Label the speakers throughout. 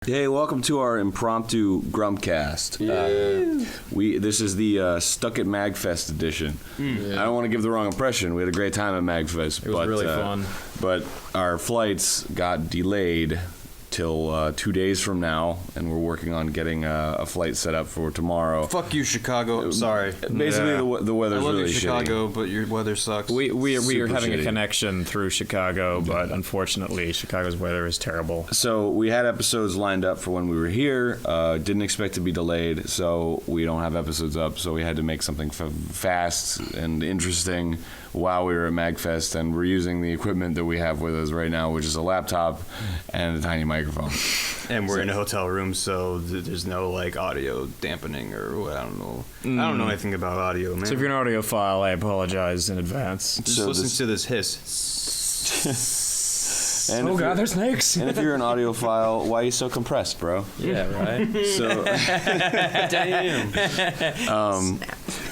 Speaker 1: Hey, welcome to our impromptu Grumpcast. This is the Stuck at MAGFest edition. I don't want to give the wrong impression. We had a great time at MAGFest.
Speaker 2: It was really fun.
Speaker 1: But our flights got delayed till 2 days from now, and we're working on getting a flight set up for tomorrow.
Speaker 3: Fuck you, Chicago. I'm sorry.
Speaker 1: Basically, the weather's really shitty.
Speaker 3: I love you, Chicago, but your weather sucks.
Speaker 2: We are having
Speaker 1: shitty.
Speaker 2: a connection through Chicago, but unfortunately, Chicago's weather is terrible.
Speaker 1: So we had episodes lined up for when we were here. Didn't expect to be delayed, so we don't have episodes up. So we had to make something fast and interesting while we were at MAGFest, and we're using the equipment that we have with us right now, which is a laptop and a tiny microphone.
Speaker 3: And we're in a hotel room, so there's no like audio dampening or what. I don't know. I don't know anything about audio, man.
Speaker 2: So if you're an audiophile, I apologize in advance.
Speaker 3: Just listen to this hiss.
Speaker 1: And
Speaker 2: Oh god, there's snakes.
Speaker 1: And if you're an audiophile, why are you so compressed, bro?
Speaker 2: Yeah, right.
Speaker 1: So,
Speaker 3: Damn.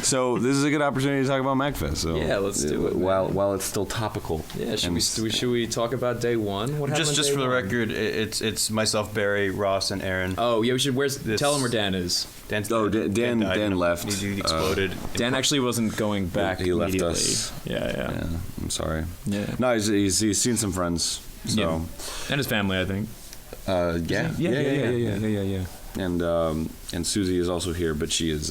Speaker 1: so this is a good opportunity to talk about MAGFest. So
Speaker 4: Yeah, let's do it, man.
Speaker 1: while it's still topical.
Speaker 4: Yeah, should we talk about day one? What happened
Speaker 3: Just
Speaker 4: day
Speaker 3: for the
Speaker 4: one?
Speaker 3: record, it's myself, Barry, Ross, and Aaron.
Speaker 4: Oh yeah, we should. Tell him where Dan is.
Speaker 1: Dan left.
Speaker 3: He exploded.
Speaker 2: Dan actually wasn't going back
Speaker 1: He left
Speaker 2: immediately.
Speaker 1: us.
Speaker 2: Yeah.
Speaker 1: I'm sorry.
Speaker 2: Yeah.
Speaker 1: No, he's seen some friends. So
Speaker 2: Yeah. And his family, I think.
Speaker 1: Yeah. And Susie is also here, but she's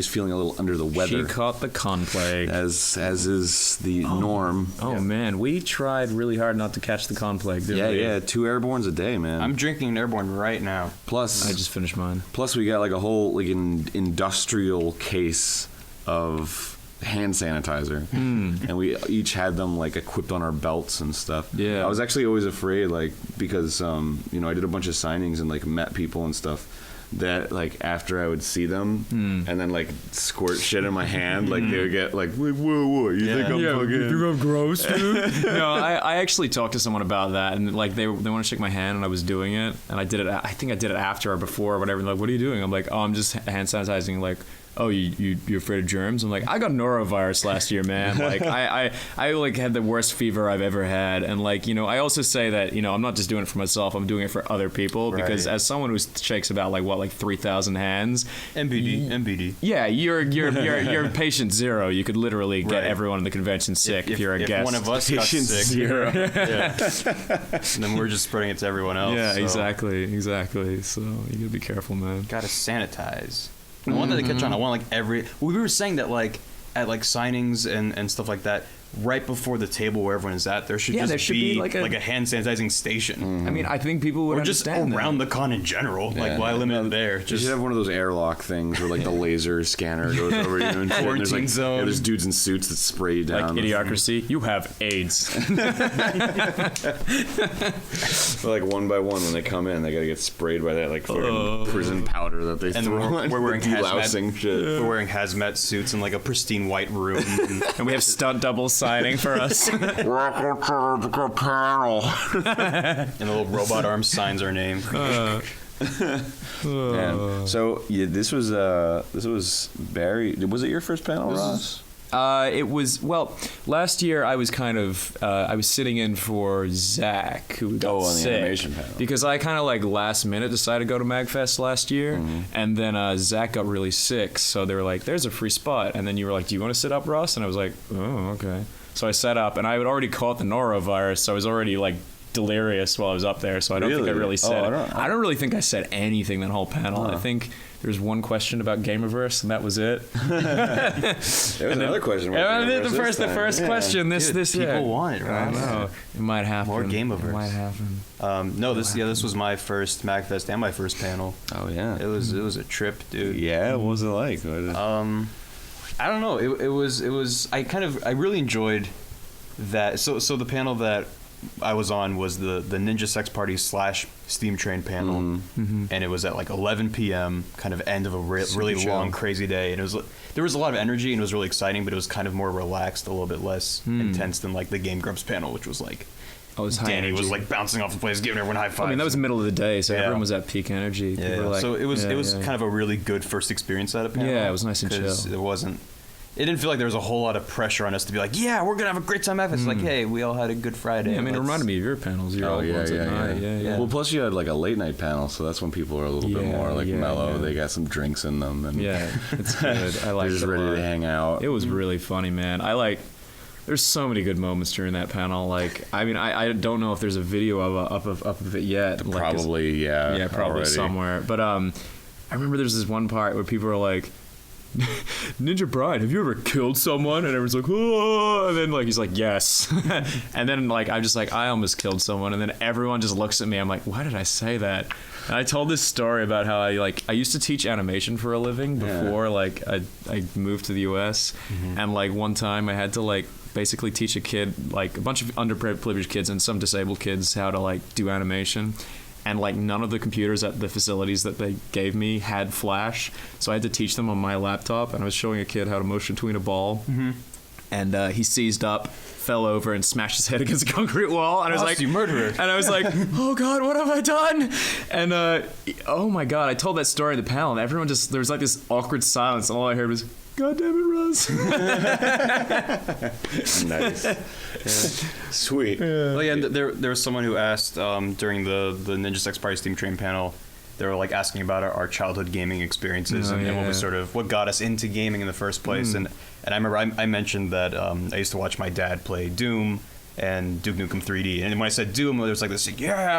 Speaker 1: feeling a little under the weather.
Speaker 2: She caught the con plague.
Speaker 1: as is the norm.
Speaker 2: Oh man, we tried really hard not to catch the con plague, didn't we?
Speaker 1: Yeah, 2 airbornes a day, man.
Speaker 3: I'm drinking an airborne right now.
Speaker 1: Plus,
Speaker 2: I just finished mine.
Speaker 1: Plus, we got like a whole an industrial case of hand sanitizer, and we each had them like equipped on our belts and stuff.
Speaker 2: Yeah.
Speaker 1: I was actually always afraid, like, because I did a bunch of signings and like met people and stuff, that like after I would see them and then like squirt shit in my hand, like they would get like, whoa, you think I'm fucking...
Speaker 2: I'm gross, dude? No, I actually talked to someone about that, and like they want to shake my hand, and I was doing it, and I did it. I think I did it after or before or whatever. And like, what are you doing? I'm like, oh, I'm just hand sanitizing. Like, oh, you're afraid of germs? I'm like, I got norovirus last year, man. Like, I like had the worst fever I've ever had, and like, I also say that I'm not just doing it for myself. I'm doing it for other people because as someone who shakes about like 3,000 hands,
Speaker 3: MBD.
Speaker 2: yeah, you're patient zero. You could literally get everyone in the convention sick if you're a guest.
Speaker 3: If one of us got
Speaker 1: Patient
Speaker 3: sick,
Speaker 1: zero.
Speaker 3: and then we're just spreading it to everyone else.
Speaker 2: Yeah,
Speaker 3: so.
Speaker 2: exactly. So you gotta be careful, man.
Speaker 3: Gotta sanitize. I wanted to catch on. I want we were saying that like at like signings and stuff like that, right before the table where everyone is at, there should be like a hand sanitizing station.
Speaker 2: I mean, I think people would
Speaker 3: Or just
Speaker 2: understand
Speaker 3: around
Speaker 2: that.
Speaker 3: the con in general. Like, why limit it there?
Speaker 1: You should have one of those airlock things where like the laser scanner goes over you and shit, and there's like
Speaker 3: zone.
Speaker 1: there's dudes in suits that spray you down.
Speaker 2: Like Idiocracy, you have AIDS.
Speaker 1: Like one by one when they come in, they gotta get sprayed by that like fucking prison powder that they throw in.
Speaker 3: We're wearing
Speaker 1: delousing shit.
Speaker 3: We're wearing hazmat suits in like a pristine white room.
Speaker 2: And we have stunt doubles signing for us.
Speaker 1: Welcome to the panel.
Speaker 3: And the little robot arm signs our name.
Speaker 1: Man. So this was Barry. Was it your first panel, Ross?
Speaker 2: It was, last year I was kind of, I was sitting in for Zach, who got
Speaker 1: on the
Speaker 2: sick.
Speaker 1: animation panel.
Speaker 2: Because I kind of like last minute decided to go to MAGFest last year, and then Zach got really sick, so they were like, there's a free spot. And then you were like, do you want to sit up, Ross? And I was like, oh, okay. So I sat up, and I had already caught the norovirus, so I was already like delirious while I was up there, so I don't think I really said I don't really think I said anything that whole panel. I think there was one question about Gameverse, and that was it.
Speaker 1: There was another question.
Speaker 2: The first question. This
Speaker 3: people want it, right?
Speaker 2: I know. It might happen.
Speaker 3: More Gameverse.
Speaker 2: It might happen.
Speaker 3: This was my first MAGFest and my first panel.
Speaker 1: Oh yeah.
Speaker 3: It was a trip, dude.
Speaker 1: Yeah. What was it like?
Speaker 3: I don't know. It was. I really enjoyed that. So the panel that I was on was the Ninja Sex Party / Steam Train panel, and it was at like 11 p.m. kind of end of a really long, crazy day, and there was a lot of energy and it was really exciting, but it was kind of more relaxed, a little bit less intense than like the GameGrumps panel, which was like. Danny was like bouncing off the place, giving everyone high fives.
Speaker 2: I mean, that was the middle of the day, so everyone was at peak energy.
Speaker 3: Yeah.
Speaker 2: Like,
Speaker 3: so it was kind of a really good first experience at a panel.
Speaker 2: Yeah, it was nice and chill.
Speaker 3: It wasn't. it didn't feel like there was a whole lot of pressure on us to be like, yeah, we're gonna have a great time at It's like, hey, we all had a good Friday.
Speaker 2: Yeah, I mean, it reminded me of your panels. Your old ones at night. Yeah.
Speaker 1: Well, plus you had like a late night panel, so that's when people are a little bit more like mellow.
Speaker 2: Yeah.
Speaker 1: They got some drinks in them, and
Speaker 2: It's good. I like.
Speaker 1: they're just ready to hang out.
Speaker 2: It was really funny, man. There's so many good moments during that panel. Like, I mean, I don't know if there's a video up of it yet.
Speaker 1: Probably,
Speaker 2: Yeah, probably
Speaker 1: already.
Speaker 2: somewhere. But I remember there's this one part where people are like, Ninja Brian, have you ever killed someone? And everyone's like, oh, and then like he's like, yes. And then like I'm just like, I almost killed someone, and then everyone just looks at me. I'm like, why did I say that? And I told this story about how I used to teach animation for a living before like I moved to the US, and like one time I had to like basically teach a kid, like a bunch of underprivileged kids and some disabled kids, how to like do animation. And like none of the computers at the facilities that they gave me had Flash, so I had to teach them on my laptop. And I was showing a kid how to motion between a ball, and he seized up, fell over, and smashed his head against a concrete wall. And I was like,
Speaker 3: "You murderer!"
Speaker 2: And I was like, "Oh God, what have I done?" And oh my God, I told that story at the panel, and everyone there was like this awkward silence, and all I heard was, "God damn it, Russ!"
Speaker 1: Nice. Sweet.
Speaker 3: Well, yeah, and there was someone who asked during the Ninja Sex Party Steam Train panel. They were like asking about our childhood gaming experiences and what was sort of what got us into gaming in the first place. And I remember I mentioned that I used to watch my dad play Doom and Duke Nukem 3D. And when I said Doom, there was like this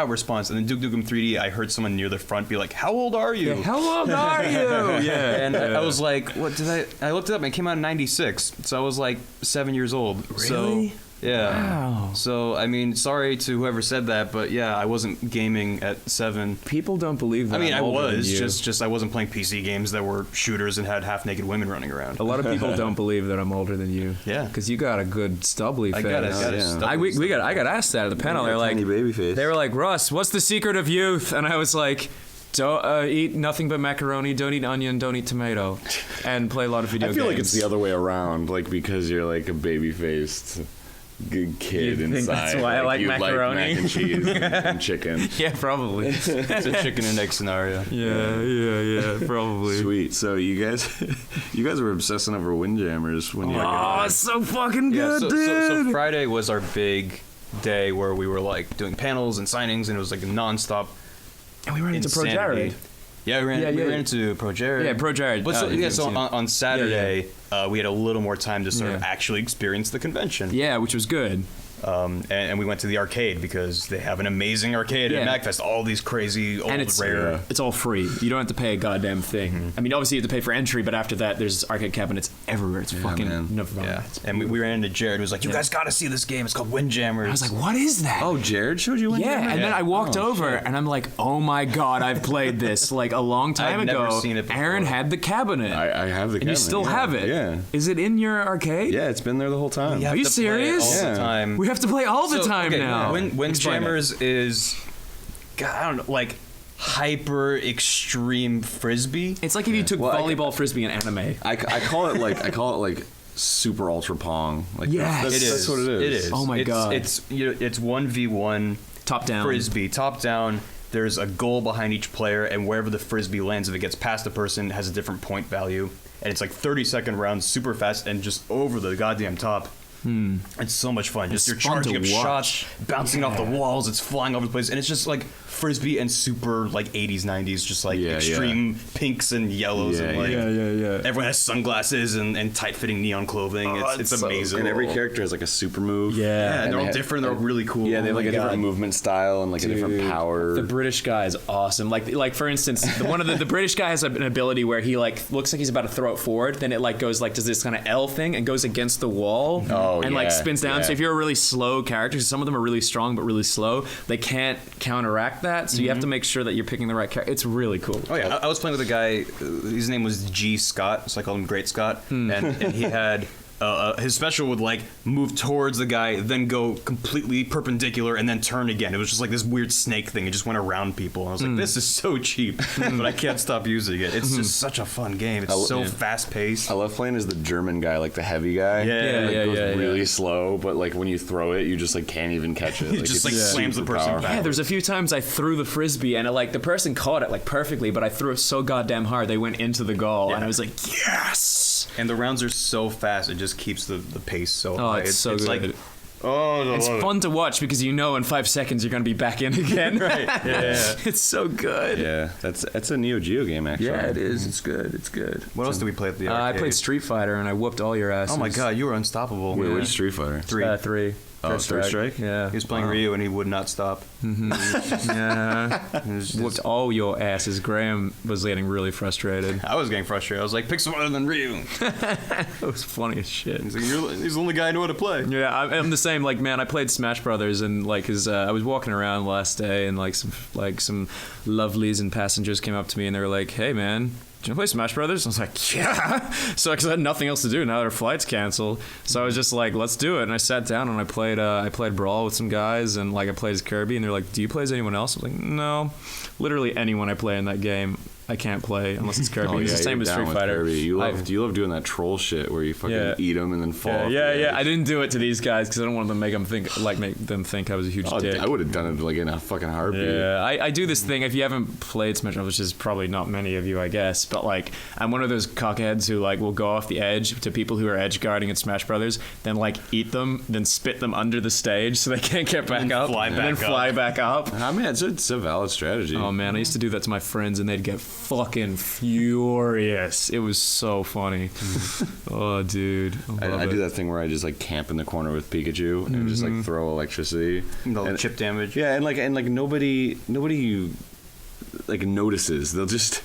Speaker 3: response. And then Duke Nukem 3D, I heard someone near the front be like, "How old are you?"
Speaker 2: Yeah, how old are you?
Speaker 3: And I was like, "What did I looked it up and it came out in 96. So I was like 7 years old.
Speaker 2: Really?
Speaker 3: So, yeah.
Speaker 2: Wow.
Speaker 3: So, I mean, sorry to whoever said that, but yeah, I wasn't gaming at 7.
Speaker 2: People don't believe that.
Speaker 3: I mean,
Speaker 2: I'm
Speaker 3: I
Speaker 2: older than
Speaker 3: was
Speaker 2: you.
Speaker 3: just I wasn't playing PC games that were shooters and had half-naked women running around.
Speaker 2: A lot of people don't believe that I'm older than you.
Speaker 3: Yeah.
Speaker 2: Because you got a good stubbly face.
Speaker 3: I got a stubbly
Speaker 2: I got asked that at the panel. They're like,
Speaker 1: tiny baby face.
Speaker 2: they were like, Russ, what's the secret of youth? And I was like, don't eat nothing but macaroni, don't eat onion, don't eat tomato, and play a lot of video
Speaker 1: I
Speaker 2: games.
Speaker 1: feel like it's the other way around, like because you're like a baby-faced good kid
Speaker 2: You think
Speaker 1: inside.
Speaker 2: that's why I like
Speaker 1: you
Speaker 2: macaroni?
Speaker 1: Like mac and cheese and chicken.
Speaker 2: Yeah, probably.
Speaker 3: It's a chicken and egg scenario.
Speaker 2: Yeah, probably.
Speaker 1: Sweet. So you guys were obsessing over Windjammers when you were
Speaker 2: Oh, it's so fucking good,
Speaker 3: so
Speaker 2: dude.
Speaker 3: Friday was our big day where we were like doing panels and signings, and it was like a nonstop.
Speaker 2: And we ran into Pro
Speaker 3: insanity.
Speaker 2: Jared.
Speaker 3: Yeah, we ran into Pro Jared.
Speaker 2: Yeah, Pro Jared.
Speaker 3: But so
Speaker 2: Yeah.
Speaker 3: on Saturday, we had a little more time to sort of actually experience the convention.
Speaker 2: Yeah, which was good.
Speaker 3: And we went to the arcade because they have an amazing arcade at MAGFest. All these crazy old
Speaker 2: And it's
Speaker 3: rare.
Speaker 2: it's all free. You don't have to pay a goddamn thing. I mean, obviously you have to pay for entry, but after that, there's arcade cabinets everywhere. It's fucking
Speaker 1: man.
Speaker 2: Nirvana.
Speaker 3: Yeah, and we ran into Jared. Who was like, "You guys got to see this game. It's called Windjammers."
Speaker 2: I was like, what is that?
Speaker 1: Oh, Jared showed you Windjammers?
Speaker 2: Yeah, and then I walked
Speaker 1: Oh,
Speaker 2: over, and I'm like, oh my God, I've played this like a long time
Speaker 3: I've
Speaker 2: ago.
Speaker 3: never seen it before.
Speaker 2: Aaron had the cabinet.
Speaker 1: I have the
Speaker 2: and you still have it.
Speaker 1: Yeah.
Speaker 2: Is it in your arcade?
Speaker 1: Yeah, it's been there the whole time.
Speaker 3: have
Speaker 2: Are you
Speaker 3: to play it
Speaker 2: serious?
Speaker 3: All
Speaker 1: Yeah.
Speaker 3: the time.
Speaker 2: We have to play all the
Speaker 3: So,
Speaker 2: time
Speaker 3: okay,
Speaker 2: now.
Speaker 3: Windjammers is, God, I don't know, like hyper extreme frisbee.
Speaker 2: It's like if you took
Speaker 1: Well,
Speaker 2: volleyball frisbee and anime.
Speaker 1: I call it like super ultra pong. Like
Speaker 2: Yes.
Speaker 1: that's what it is.
Speaker 3: It is.
Speaker 2: Oh my God.
Speaker 3: It's 1v1
Speaker 2: Top down.
Speaker 3: frisbee, top down. There's a goal behind each player, and wherever the frisbee lands, if it gets past a person, it has a different point value. And it's like 30-second rounds, super fast, and just over the goddamn top. It's so much fun. Just you're
Speaker 2: fun to
Speaker 3: charging up
Speaker 2: watch.
Speaker 3: shots, bouncing off the walls. It's flying over the place, and it's just like frisbee and super like 80s, 90s, just like extreme pinks and yellows, and like
Speaker 2: yeah.
Speaker 3: everyone has sunglasses and tight-fitting neon clothing. It's amazing.
Speaker 1: And every character has like a super move.
Speaker 2: Yeah.
Speaker 3: and they're all
Speaker 1: they
Speaker 3: different. They're all really cool.
Speaker 1: Yeah, they have like
Speaker 2: my
Speaker 1: a different
Speaker 2: God.
Speaker 1: movement style and like a different power.
Speaker 2: The British guy is awesome. Like for instance, the British guy has an ability where he like looks like he's about to throw it forward, then it like goes like does this kind of L thing and goes against the wall and like spins down. So if you're a really slow character, 'cause some of them are really strong but really slow, they can't counteract that. So you have to make sure that you're picking the right character. It's really cool.
Speaker 3: Oh yeah, I was playing with a guy. His name was G. Scott, so I called him Great Scott, and he had his special would like move towards the guy, then go completely perpendicular, and then turn again. It was just like this weird snake thing. It just went around people. And I was like, this is so cheap, but I can't stop using it. It's just such a fun game. It's so fast paced.
Speaker 1: I love playing as the German guy, like the heavy guy.
Speaker 3: Yeah,
Speaker 1: Like, goes
Speaker 2: yeah.
Speaker 1: really slow, but like when you throw it, you just like can't even catch it.
Speaker 3: It just like
Speaker 1: it's
Speaker 3: slams the
Speaker 1: super
Speaker 3: person
Speaker 1: powerful.
Speaker 3: back.
Speaker 2: Yeah, there's a few times I threw the frisbee and like the person caught it like perfectly, but I threw it so goddamn hard they went into the goal, and I was like, yes.
Speaker 3: And the rounds are so fast; it just keeps the pace so
Speaker 2: Oh,
Speaker 3: high.
Speaker 2: it's so good.
Speaker 3: Like, oh,
Speaker 2: It's fun to watch because you know in 5 seconds you're going to be back in again.
Speaker 3: Right. Yeah.
Speaker 2: It's so good.
Speaker 1: Yeah, that's a Neo Geo game actually.
Speaker 2: Yeah, it is. It's good. It's good.
Speaker 3: What else did we play at the
Speaker 2: I
Speaker 3: arcade?
Speaker 2: played Street Fighter and I whooped all your asses.
Speaker 3: Oh my god, you were unstoppable.
Speaker 1: Wait,
Speaker 2: Yeah.
Speaker 1: which Street Fighter?
Speaker 2: Three.
Speaker 1: Oh, Third Strike?
Speaker 2: Yeah.
Speaker 3: He was playing Ryu and he would not stop.
Speaker 2: Yeah.
Speaker 3: It was just-
Speaker 2: Whooped all your asses. Graham was getting really frustrated.
Speaker 3: I was getting frustrated. I was like, pick someone other than Ryu.
Speaker 2: It was funny as shit.
Speaker 3: He's like, he's the only guy I know how to play.
Speaker 2: Yeah, I'm the same. Like, man, I played Smash Brothers, and like, I was walking around last day, and like some lovelies and passengers came up to me, and they were like, "Hey, man, do you want to play Smash Brothers?" I was like, "Yeah." So, because I had nothing else to do now that our flight's canceled, so I was just like, "Let's do it." And I sat down and I played Brawl with some guys, and like I played as Kirby, and they're like, "Do you play as anyone else?" I was like, "No, literally anyone I play in that game." I can't play unless it's Kirby.
Speaker 1: Oh,
Speaker 2: It's
Speaker 1: yeah,
Speaker 2: the same
Speaker 1: you're
Speaker 2: as
Speaker 1: down
Speaker 2: Street
Speaker 1: with
Speaker 2: Fighter.
Speaker 1: Kirby. You love doing that troll shit where you fucking
Speaker 2: Yeah.
Speaker 1: eat them and then fall. off
Speaker 2: Yeah,
Speaker 1: the
Speaker 2: yeah.
Speaker 1: edge.
Speaker 2: I didn't do it to these guys because I don't want them to make them think I was a huge
Speaker 1: Oh,
Speaker 2: dick.
Speaker 1: I would have done it like in a fucking heartbeat.
Speaker 2: Yeah, I do this thing. If you haven't played Smash Bros., which is probably not many of you, I guess, but like I'm one of those cockheads who like will go off the edge to people who are edge guarding in Smash Brothers, then like eat them, then spit them under the stage so they can't get back up, and then fly back up.
Speaker 1: I mean, it's a valid strategy.
Speaker 2: Oh man, I used to do that to my friends, and they'd get fucking furious. It was so funny. Oh, dude,
Speaker 1: I do that thing where I just like camp in the corner with Pikachu and just like throw electricity.
Speaker 3: The chip damage.
Speaker 1: Yeah, and like nobody like notices. They'll just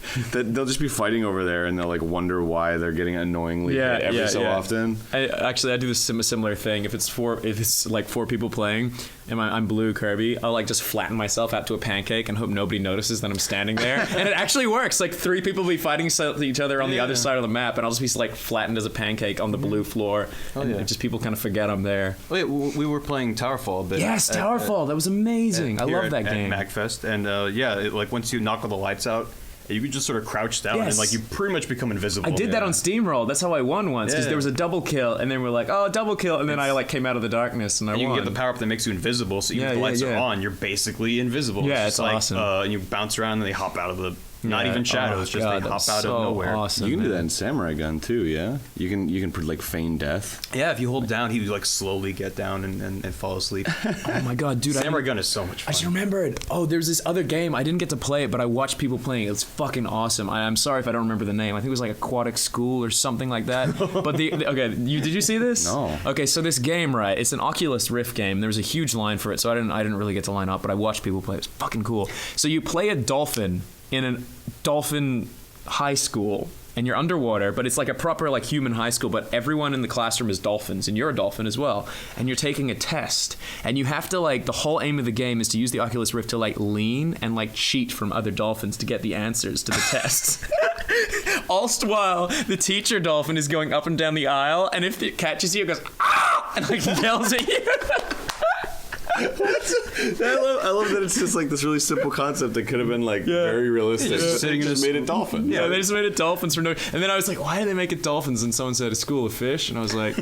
Speaker 1: be fighting over there, and they'll like wonder why they're getting annoyingly hit every so often.
Speaker 2: I do this similar thing. If it's like four people playing, and I'm blue Kirby, I'll like just flatten myself out to a pancake and hope nobody notices that I'm standing there. And it actually works. Like three people will be fighting each other on the other side of the map, and I'll just be like flattened as a pancake on the blue floor. And just people kind of forget I'm there.
Speaker 3: Oh yeah, we were playing Towerfall a bit.
Speaker 2: Yes, Towerfall. That was amazing. I love that game.
Speaker 3: At MAGFest, and like once you knock all the lights out, you can just sort of crouch down and like you pretty much become invisible.
Speaker 2: I did that on Steamroll. That's how I won once because there was a double kill, and then we're like, "Oh, double kill!" And then I like came out of the darkness and I won.
Speaker 3: You can get the power up that makes you invisible, so even if the lights are on, you're basically invisible.
Speaker 2: Yeah,
Speaker 3: it's
Speaker 2: it's
Speaker 3: just
Speaker 2: awesome.
Speaker 3: And you bounce around and they hop out of the. Not even shadows, just
Speaker 2: God,
Speaker 3: they hop
Speaker 2: that's
Speaker 3: out
Speaker 2: so
Speaker 3: of nowhere.
Speaker 2: Awesome,
Speaker 1: You can do
Speaker 2: man.
Speaker 1: that in Samurai Gun too. Yeah, you can like feign death.
Speaker 3: Yeah, if you hold down, he would like slowly get down and fall asleep.
Speaker 2: Oh my god, dude!
Speaker 3: Samurai Gun is so much
Speaker 2: I
Speaker 3: fun.
Speaker 2: just remembered. Oh, there's this other game. I didn't get to play it, but I watched people playing it. It's fucking awesome. I'm sorry if I don't remember the name. I think it was like Aquatic School or something like that. But did you see this?
Speaker 1: No.
Speaker 2: Okay, so this game, right? It's an Oculus Rift game. There was a huge line for it, so I didn't really get to line up, but I watched people play. It was fucking cool. So you play a dolphin in a dolphin high school. And you're underwater, but it's like a proper like human high school, but everyone in the classroom is dolphins, and you're a dolphin as well. And you're taking a test, and you have to like the whole aim of the game is to use the Oculus Rift to like lean and like cheat from other dolphins to get the answers to the tests. All while the teacher dolphin is going up and down the aisle, and if it catches you, it goes ah, and like yells at you.
Speaker 1: I love that it's just like this really simple concept that could have been like very realistic.
Speaker 3: Just sitting in
Speaker 1: just
Speaker 3: a
Speaker 1: made it dolphin.
Speaker 2: Yeah, they just made it dolphins for no. And then I was like, why did they make it dolphins? And someone said a school of fish, and I was like,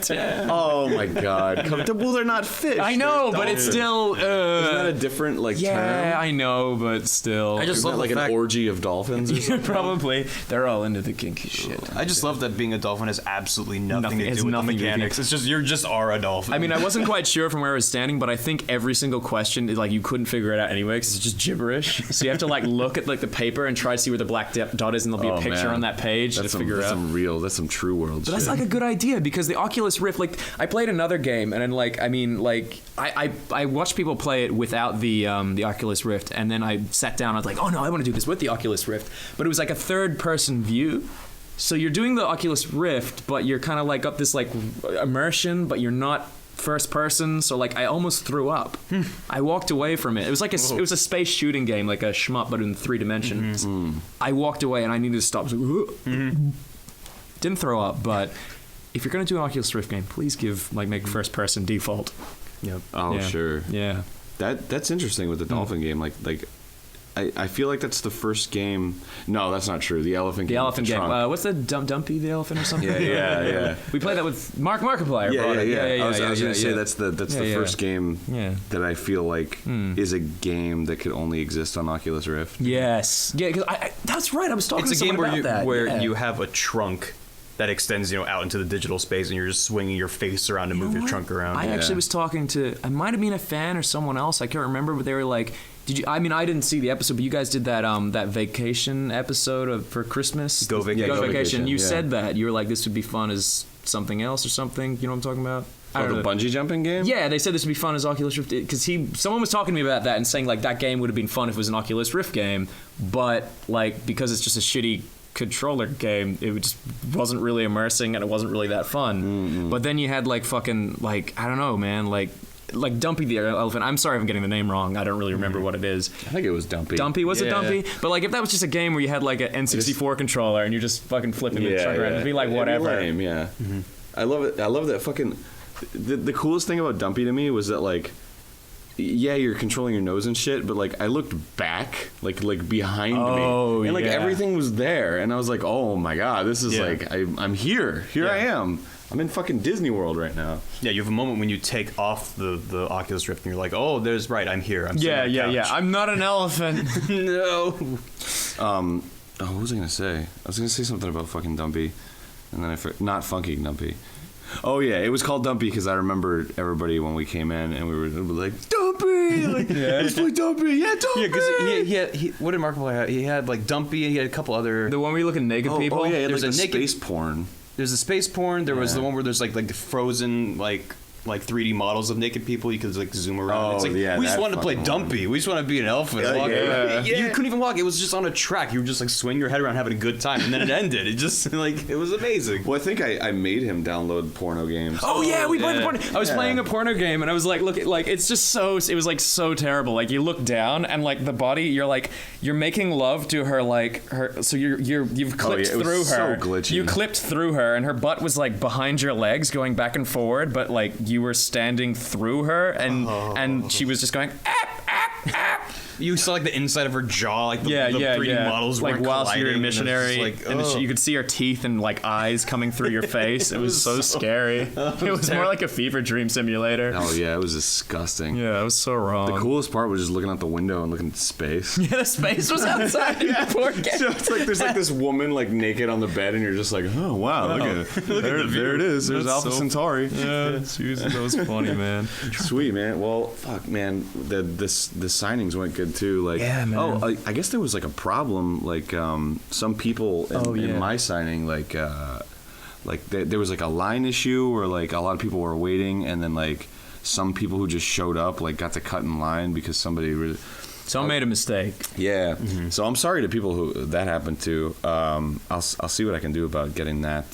Speaker 2: damn.
Speaker 1: Oh my god. Well, they're not fish.
Speaker 2: I know,
Speaker 1: They're
Speaker 2: but it's
Speaker 1: dolphins.
Speaker 2: still.
Speaker 1: Isn't that a different like
Speaker 2: Yeah,
Speaker 1: term?
Speaker 2: I know, but still.
Speaker 3: I just
Speaker 1: Isn't that
Speaker 3: love
Speaker 1: like
Speaker 3: the
Speaker 1: an
Speaker 3: fact-
Speaker 1: orgy of dolphins or something?
Speaker 2: Probably. They're all into the kinky shit.
Speaker 3: I just love that being a dolphin has absolutely nothing to
Speaker 2: It's
Speaker 3: do with the
Speaker 2: nothing to do with
Speaker 3: mechanics. It's just you just are a dolphin.
Speaker 2: I mean, I wasn't quite sure from where I was standing, but I think every single question is like you couldn't figure it out anyway because it's just gibberish. So you have to like look at like the paper and try to see where the black dot is, and there'll be a picture on that page to figure out.
Speaker 1: That's some true world
Speaker 2: But
Speaker 1: shit.
Speaker 2: that's like a good idea because the Oculus Rift, like I played another game and then like I mean like I watched people play it without the Oculus Rift, and then I sat down. I was like, oh no, I want to do this with the Oculus Rift, but it was like a third person view. So you're doing the Oculus Rift, but you're kind of like up this like immersion, but you're not first person. So like I almost threw up. I walked away from it. It was like it was a space shooting game, like a shmup, but in 3 dimensions. I walked away and I needed to stop. I was like, didn't throw up, but if you're gonna do an Oculus Rift game, please make first person default.
Speaker 3: Yep.
Speaker 1: Oh
Speaker 2: Yeah.
Speaker 1: sure.
Speaker 2: Yeah.
Speaker 1: That's interesting with the dolphin game. Like I feel like that's the first game. No, that's not true. The elephant game.
Speaker 2: The elephant
Speaker 1: with the
Speaker 2: game.
Speaker 1: trunk.
Speaker 2: What's the Dumpy the elephant or something?
Speaker 1: Yeah.
Speaker 2: We played that with Mark Markiplier.
Speaker 1: Yeah. I was gonna say
Speaker 2: yeah.
Speaker 1: that's the
Speaker 2: Yeah.
Speaker 1: first game
Speaker 2: Yeah.
Speaker 1: that I feel like is a game that could only exist on Oculus Rift.
Speaker 2: Yes. Yeah, because that's right. I was talking
Speaker 3: It's
Speaker 2: to
Speaker 3: a game
Speaker 2: someone
Speaker 3: where
Speaker 2: about that.
Speaker 3: where
Speaker 2: Yeah.
Speaker 3: you have a trunk that extends, out into the digital space, and you're just swinging your face around to move your trunk around.
Speaker 2: I actually was talking to, I might have been a fan or someone else, I can't remember, but they were like, did you? I mean, I didn't see the episode, but you guys did that vacation episode for Christmas.
Speaker 3: Go Vacation.
Speaker 2: Go Vacation. You
Speaker 1: yeah.
Speaker 2: said that you were like, this would be fun as something else or something. You know what I'm talking about? I
Speaker 1: Oh,
Speaker 2: don't
Speaker 1: the
Speaker 2: know.
Speaker 1: bungee jumping game?
Speaker 2: Yeah, they said this would be fun as Oculus Rift because someone was talking to me about that and saying like that game would have been fun if it was an Oculus Rift game, but like because it's just a shitty controller game, it just wasn't really immersing and it wasn't really that fun.
Speaker 1: Mm-hmm.
Speaker 2: But then you had like fucking like I don't know, man, like Dumpy the elephant. I'm sorry if I'm getting the name wrong. I don't really remember what it is.
Speaker 1: I think it was Dumpy.
Speaker 2: Dumpy, was it
Speaker 3: Yeah.
Speaker 2: Dumpy? But like if that was just a game where you had like an N64 controller and you're just fucking flipping the truck around, it'd be like whatever.
Speaker 1: It'd be lame, yeah. I love it. I love that fucking. The coolest thing about Dumpy to me was that like, yeah, you're controlling your nose and shit, but like I looked back, like behind me, and like
Speaker 2: yeah.
Speaker 1: everything was there, and I was like, oh my god, this is
Speaker 3: Yeah.
Speaker 1: like I'm here. Here I am. I'm in fucking Disney World right now.
Speaker 3: Yeah, you have a moment when you take off the Oculus Rift and you're like, oh, I'm here. I'm sitting
Speaker 2: Yeah,
Speaker 3: on the
Speaker 2: yeah.
Speaker 3: couch.
Speaker 2: I'm not an elephant.
Speaker 3: No.
Speaker 1: Oh, what was I gonna say? I was gonna say something about fucking Dumpy, and then not Funky Dumpy. Oh yeah, it was called Dumpy because I remember everybody when we came in and we were like Dumpy, like let's play Dumpy, yeah, Dumpy.
Speaker 3: Yeah, because he what did Markiplier have? He had like Dumpy, and he had a couple other.
Speaker 2: The one where you look at naked people.
Speaker 1: Oh yeah, it
Speaker 3: There's
Speaker 1: like
Speaker 3: a
Speaker 1: the
Speaker 3: naked-
Speaker 1: space porn.
Speaker 3: There's the space porn. There was
Speaker 1: Yeah.
Speaker 3: the one where there's like the frozen like 3D models of naked people. You could like zoom around.
Speaker 1: Oh,
Speaker 3: It's like,
Speaker 1: yeah,
Speaker 3: we just
Speaker 1: that
Speaker 3: wanted to play
Speaker 1: fucking one.
Speaker 3: Dumpy. We just want to be an elephant.
Speaker 1: Yeah,
Speaker 3: walk
Speaker 1: yeah,
Speaker 3: around.
Speaker 1: yeah.
Speaker 3: You couldn't even walk. It was just on a track. You would just like swing your head around, having a good time, and then it ended. It just like it was amazing.
Speaker 1: Well, I think I made him download porno games.
Speaker 2: Oh yeah, we played the
Speaker 3: yeah.
Speaker 2: porno. I was playing a porno game and I was like, look, like it's just so. It was like so terrible. Like you look down and like the body, you're making love to her like her. So you've clipped
Speaker 1: it was
Speaker 2: through
Speaker 1: so
Speaker 2: her.
Speaker 1: glitchy.
Speaker 2: You clipped through her and her butt was like behind your legs, going back and forward, but like you were standing through her and she was just going.
Speaker 3: You saw like the inside of her jaw, like the,
Speaker 2: Yeah,
Speaker 3: the
Speaker 2: yeah,
Speaker 3: 3D
Speaker 2: yeah.
Speaker 3: models
Speaker 2: like
Speaker 3: weren't
Speaker 2: whilst you're a
Speaker 3: colliding, and it was just
Speaker 2: missionary,
Speaker 3: like,
Speaker 2: and
Speaker 3: oh.
Speaker 2: you could see her teeth and like eyes coming through your face. It was so scary. It was more like a fever dream simulator.
Speaker 1: Oh yeah, it was disgusting.
Speaker 2: Yeah, it was so wrong.
Speaker 1: The coolest part was just looking out the window and looking at space.
Speaker 2: Yeah, the space was outside. Yeah. Poor kid.
Speaker 1: So it's like there's like this woman like naked on the bed, and you're just like, oh wow, look at it. There it is. There's
Speaker 2: That's
Speaker 1: Alpha
Speaker 2: so-
Speaker 1: Centauri.
Speaker 2: Yeah, seriously, that was funny, man.
Speaker 1: Sweet man. Well, fuck man. The signings went good too. Like,
Speaker 2: Yeah, man.
Speaker 1: Oh, I guess there was like a problem. Like, some people in my signing, like there was like a line issue where like a lot of people were waiting, and then like some people who just showed up like got to cut in line because somebody.
Speaker 2: Someone made a mistake.
Speaker 1: Yeah. So I'm sorry to people who that happened to. I'll see what I can do about getting that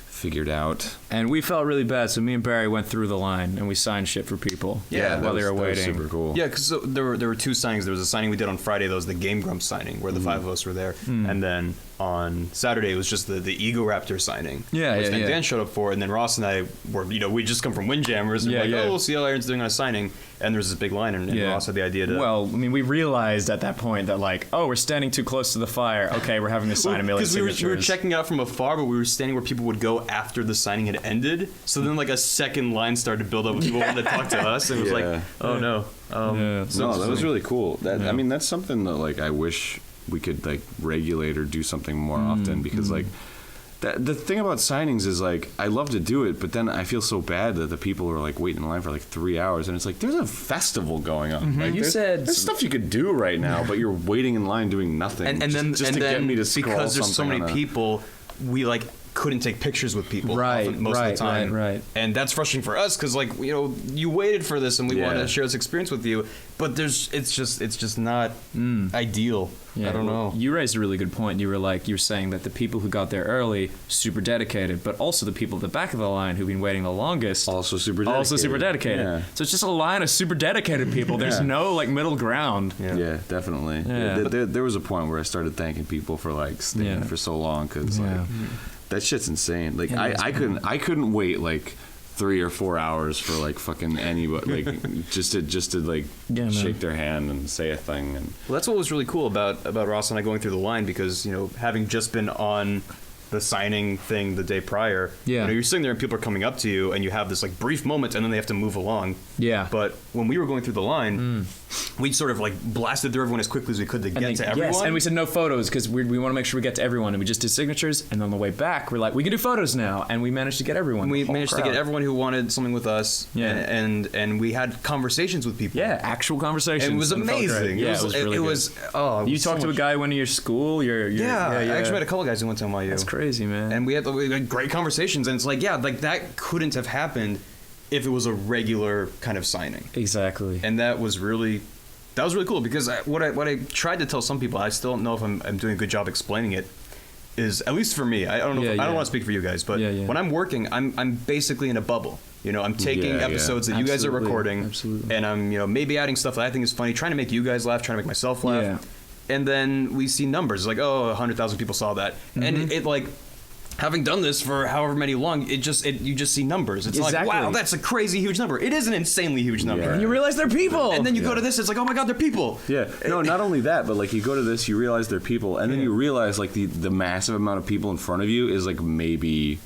Speaker 1: figured out.
Speaker 2: And we felt really bad, so me and Barry went through the line and we signed shit for people
Speaker 1: Yeah,
Speaker 2: while they were
Speaker 1: that was
Speaker 2: waiting.
Speaker 1: super cool.
Speaker 3: Yeah, because there were two signings. There was a signing we did on Friday. That was the GameGrumps signing, where the five of us were there. And then on Saturday, it was just the Ego Raptor signing.
Speaker 2: Yeah,
Speaker 3: which
Speaker 2: yeah,
Speaker 3: then
Speaker 2: yeah.
Speaker 3: Dan showed up for, and then Ross and I were, we just come from Windjammers, and
Speaker 2: Yeah,
Speaker 3: we're like,
Speaker 2: yeah.
Speaker 3: oh, we'll see how Aaron's doing on a signing. And there was this big line, and Ross had the idea to.
Speaker 2: Well, I mean, we realized at that point that, like, oh, we're standing too close to the fire. Okay, we're having to sign a million
Speaker 3: Because we were
Speaker 2: signatures.
Speaker 3: checking out from afar, but we were standing where people would go after the signing had ended. So then, like, a second line started to build up, and people wanted to talk to us, and it was
Speaker 1: Yeah.
Speaker 3: like, oh no.
Speaker 2: Yeah.
Speaker 1: No, that was really cool. I mean, that's something that like I wish we could like regulate or do something more often, because like the thing about signings is like I love to do it, but then I feel so bad that the people are like waiting in line for like 3 hours, and it's like there's a festival going on. Like,
Speaker 2: You
Speaker 1: there's stuff you could do right now, but you're waiting in line doing nothing.
Speaker 3: And then
Speaker 1: just to get me to scroll
Speaker 3: because there's so
Speaker 1: something
Speaker 3: many
Speaker 1: on a-
Speaker 3: people, we like couldn't take pictures with people
Speaker 2: Right,
Speaker 3: often, most of the time.
Speaker 2: right.
Speaker 3: And that's frustrating for us because like you waited for this and we want to share this experience with you, but it's just not ideal.
Speaker 2: Yeah,
Speaker 3: I don't know.
Speaker 2: You raised a really good point. You were saying that the people who got there early, super dedicated, but also the people at the back of the line who've been waiting the longest,
Speaker 1: also super dedicated.
Speaker 2: Yeah. So it's just a line of super dedicated people. There's no like middle ground.
Speaker 1: Yeah, definitely.
Speaker 2: Yeah.
Speaker 1: There was a point where I started thanking people for like staying for so long, because like that shit's insane. Like I couldn't wait like 3 or 4 hours for like fucking anybody, like just to like shake their hand and say a thing. And
Speaker 3: Well, that's what was really cool about Ross and I going through the line, because having just been on the signing thing the day prior, you're sitting there and people are coming up to you and you have this like brief moment and then they have to move along.
Speaker 2: Yeah.
Speaker 3: But when we were going through the line, we sort of like blasted through everyone as quickly as we could to get to everyone.
Speaker 2: Yes, and we said no photos because we want to make sure we get to everyone, and we just did signatures. And on the way back, we're like, we can do photos now, and we managed to get everyone.
Speaker 3: We
Speaker 2: the whole
Speaker 3: managed to
Speaker 2: crowd.
Speaker 3: get everyone who wanted something with us.
Speaker 2: Yeah.
Speaker 3: and we had conversations with people.
Speaker 2: Yeah, actual conversations.
Speaker 3: And it was
Speaker 2: felt great.
Speaker 3: amazing.
Speaker 2: Yeah, it was really good. You talked to a guy who went to your school.
Speaker 3: Yeah, I actually met a couple guys who went to NYU.
Speaker 2: That's crazy, man.
Speaker 3: And we had great conversations, and it's like, yeah, like that couldn't have happened if it was a regular kind of signing.
Speaker 2: Exactly.
Speaker 3: And that was really cool because what I tried to tell some people, I still don't know if I'm doing a good job explaining it, is at least for me. I don't know. I don't want to speak for you guys, but when I'm working, I'm basically in a bubble. You know, I'm taking episodes that you guys are recording, and I'm maybe adding stuff that I think is funny, trying to make you guys laugh, trying to make myself laugh.
Speaker 2: Yeah.
Speaker 3: And then we see numbers like, 100,000 people saw that, and it like. Having done this for however many long, you just see numbers. It's like, wow, that's a crazy huge number. It is an insanely huge number.
Speaker 2: Yeah. And you realize they're people.
Speaker 3: And then you go to this, it's like, oh my God, they're people.
Speaker 1: Yeah. No, not only that, but like you go to this, you realize they're people, and then you realize like the massive amount of people in front of you is like maybe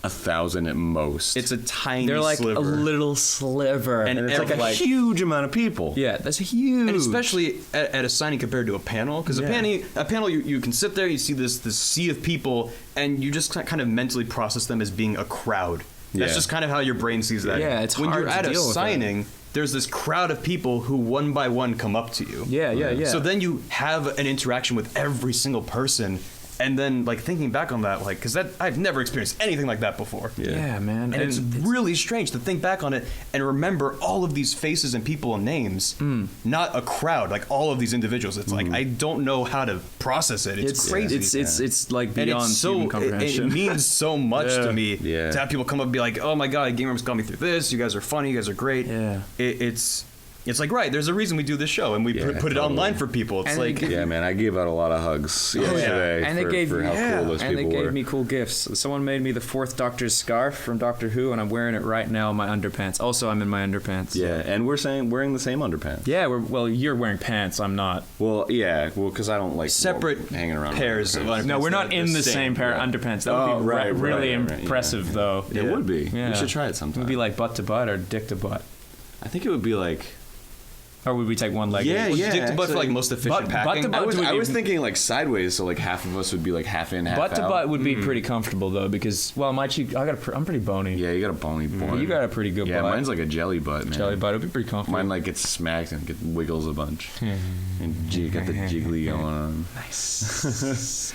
Speaker 1: 1,000 at most.
Speaker 3: It's a tiny
Speaker 2: They're like
Speaker 3: sliver.
Speaker 2: a little sliver.
Speaker 1: And it's like a huge amount of people.
Speaker 2: Yeah, that's huge.
Speaker 3: And especially at a signing compared to a panel, because a panel you can sit there, you see this sea of people, and you just kind of mentally process them as being a crowd. That's just kind of how your brain sees that.
Speaker 2: Yeah, it's
Speaker 3: when
Speaker 2: hard
Speaker 3: you're
Speaker 2: to
Speaker 3: at a
Speaker 2: deal with
Speaker 3: signing. There's this crowd of people who one by one come up to you.
Speaker 2: Yeah.
Speaker 3: So then you have an interaction with every single person. And then, like, thinking back on that, like, because I've never experienced anything like that before.
Speaker 2: Yeah, man.
Speaker 3: And it's really strange to think back on it and remember all of these faces and people and names, not a crowd, like all of these individuals. It's like, I don't know how to process it. It's crazy.
Speaker 2: It's like
Speaker 3: And
Speaker 2: beyond
Speaker 3: it's
Speaker 2: human comprehension.
Speaker 3: It means so much to me
Speaker 1: Yeah.
Speaker 3: to have people come up and be like, oh my God, GameGrumps got me through this. You guys are funny. You guys are great.
Speaker 2: Yeah.
Speaker 3: It's like, right, there's a reason we do this show, and we put it online for people. It's
Speaker 2: And
Speaker 3: like...
Speaker 1: Yeah, man, I gave out a lot of hugs yesterday
Speaker 2: And they gave
Speaker 1: for how cool those
Speaker 2: and
Speaker 1: people
Speaker 2: they gave
Speaker 1: were.
Speaker 2: me cool gifts. Someone made me the fourth Doctor's scarf from Doctor Who, and I'm wearing it right now in my underpants. Also, I'm in my underpants.
Speaker 1: Yeah, and we're wearing the same underpants.
Speaker 2: Yeah, well, you're wearing pants. I'm not.
Speaker 1: Well, yeah, because I don't like
Speaker 3: Separate
Speaker 1: hanging around
Speaker 3: pairs of
Speaker 1: underpants.
Speaker 3: underpants.
Speaker 2: No, we're not in the same pair of underpants. That would be really impressive, though.
Speaker 1: It would be.
Speaker 2: Yeah.
Speaker 1: We should try it
Speaker 2: It
Speaker 1: sometime.
Speaker 2: would be like butt to butt or dick to butt.
Speaker 1: I think it would be like...
Speaker 2: Or would we take one leg?
Speaker 1: Yeah,
Speaker 2: each?
Speaker 1: yeah.
Speaker 3: Dick to butt for like most efficient
Speaker 2: Butt-
Speaker 3: packing.
Speaker 2: butt to butt
Speaker 1: I was
Speaker 2: even-
Speaker 1: thinking like sideways, so like half of us would be like half in, half out.
Speaker 2: Butt to butt would be pretty comfortable though, because my cheek, I'm pretty bony.
Speaker 1: Yeah, you got a bony butt.
Speaker 2: You got a pretty good
Speaker 1: Yeah,
Speaker 2: butt.
Speaker 1: mine's like a jelly butt, man.
Speaker 2: Jelly butt would be pretty comfortable.
Speaker 1: Mine like gets smacked and wiggles a bunch. And you got the jiggly going on.
Speaker 2: Nice.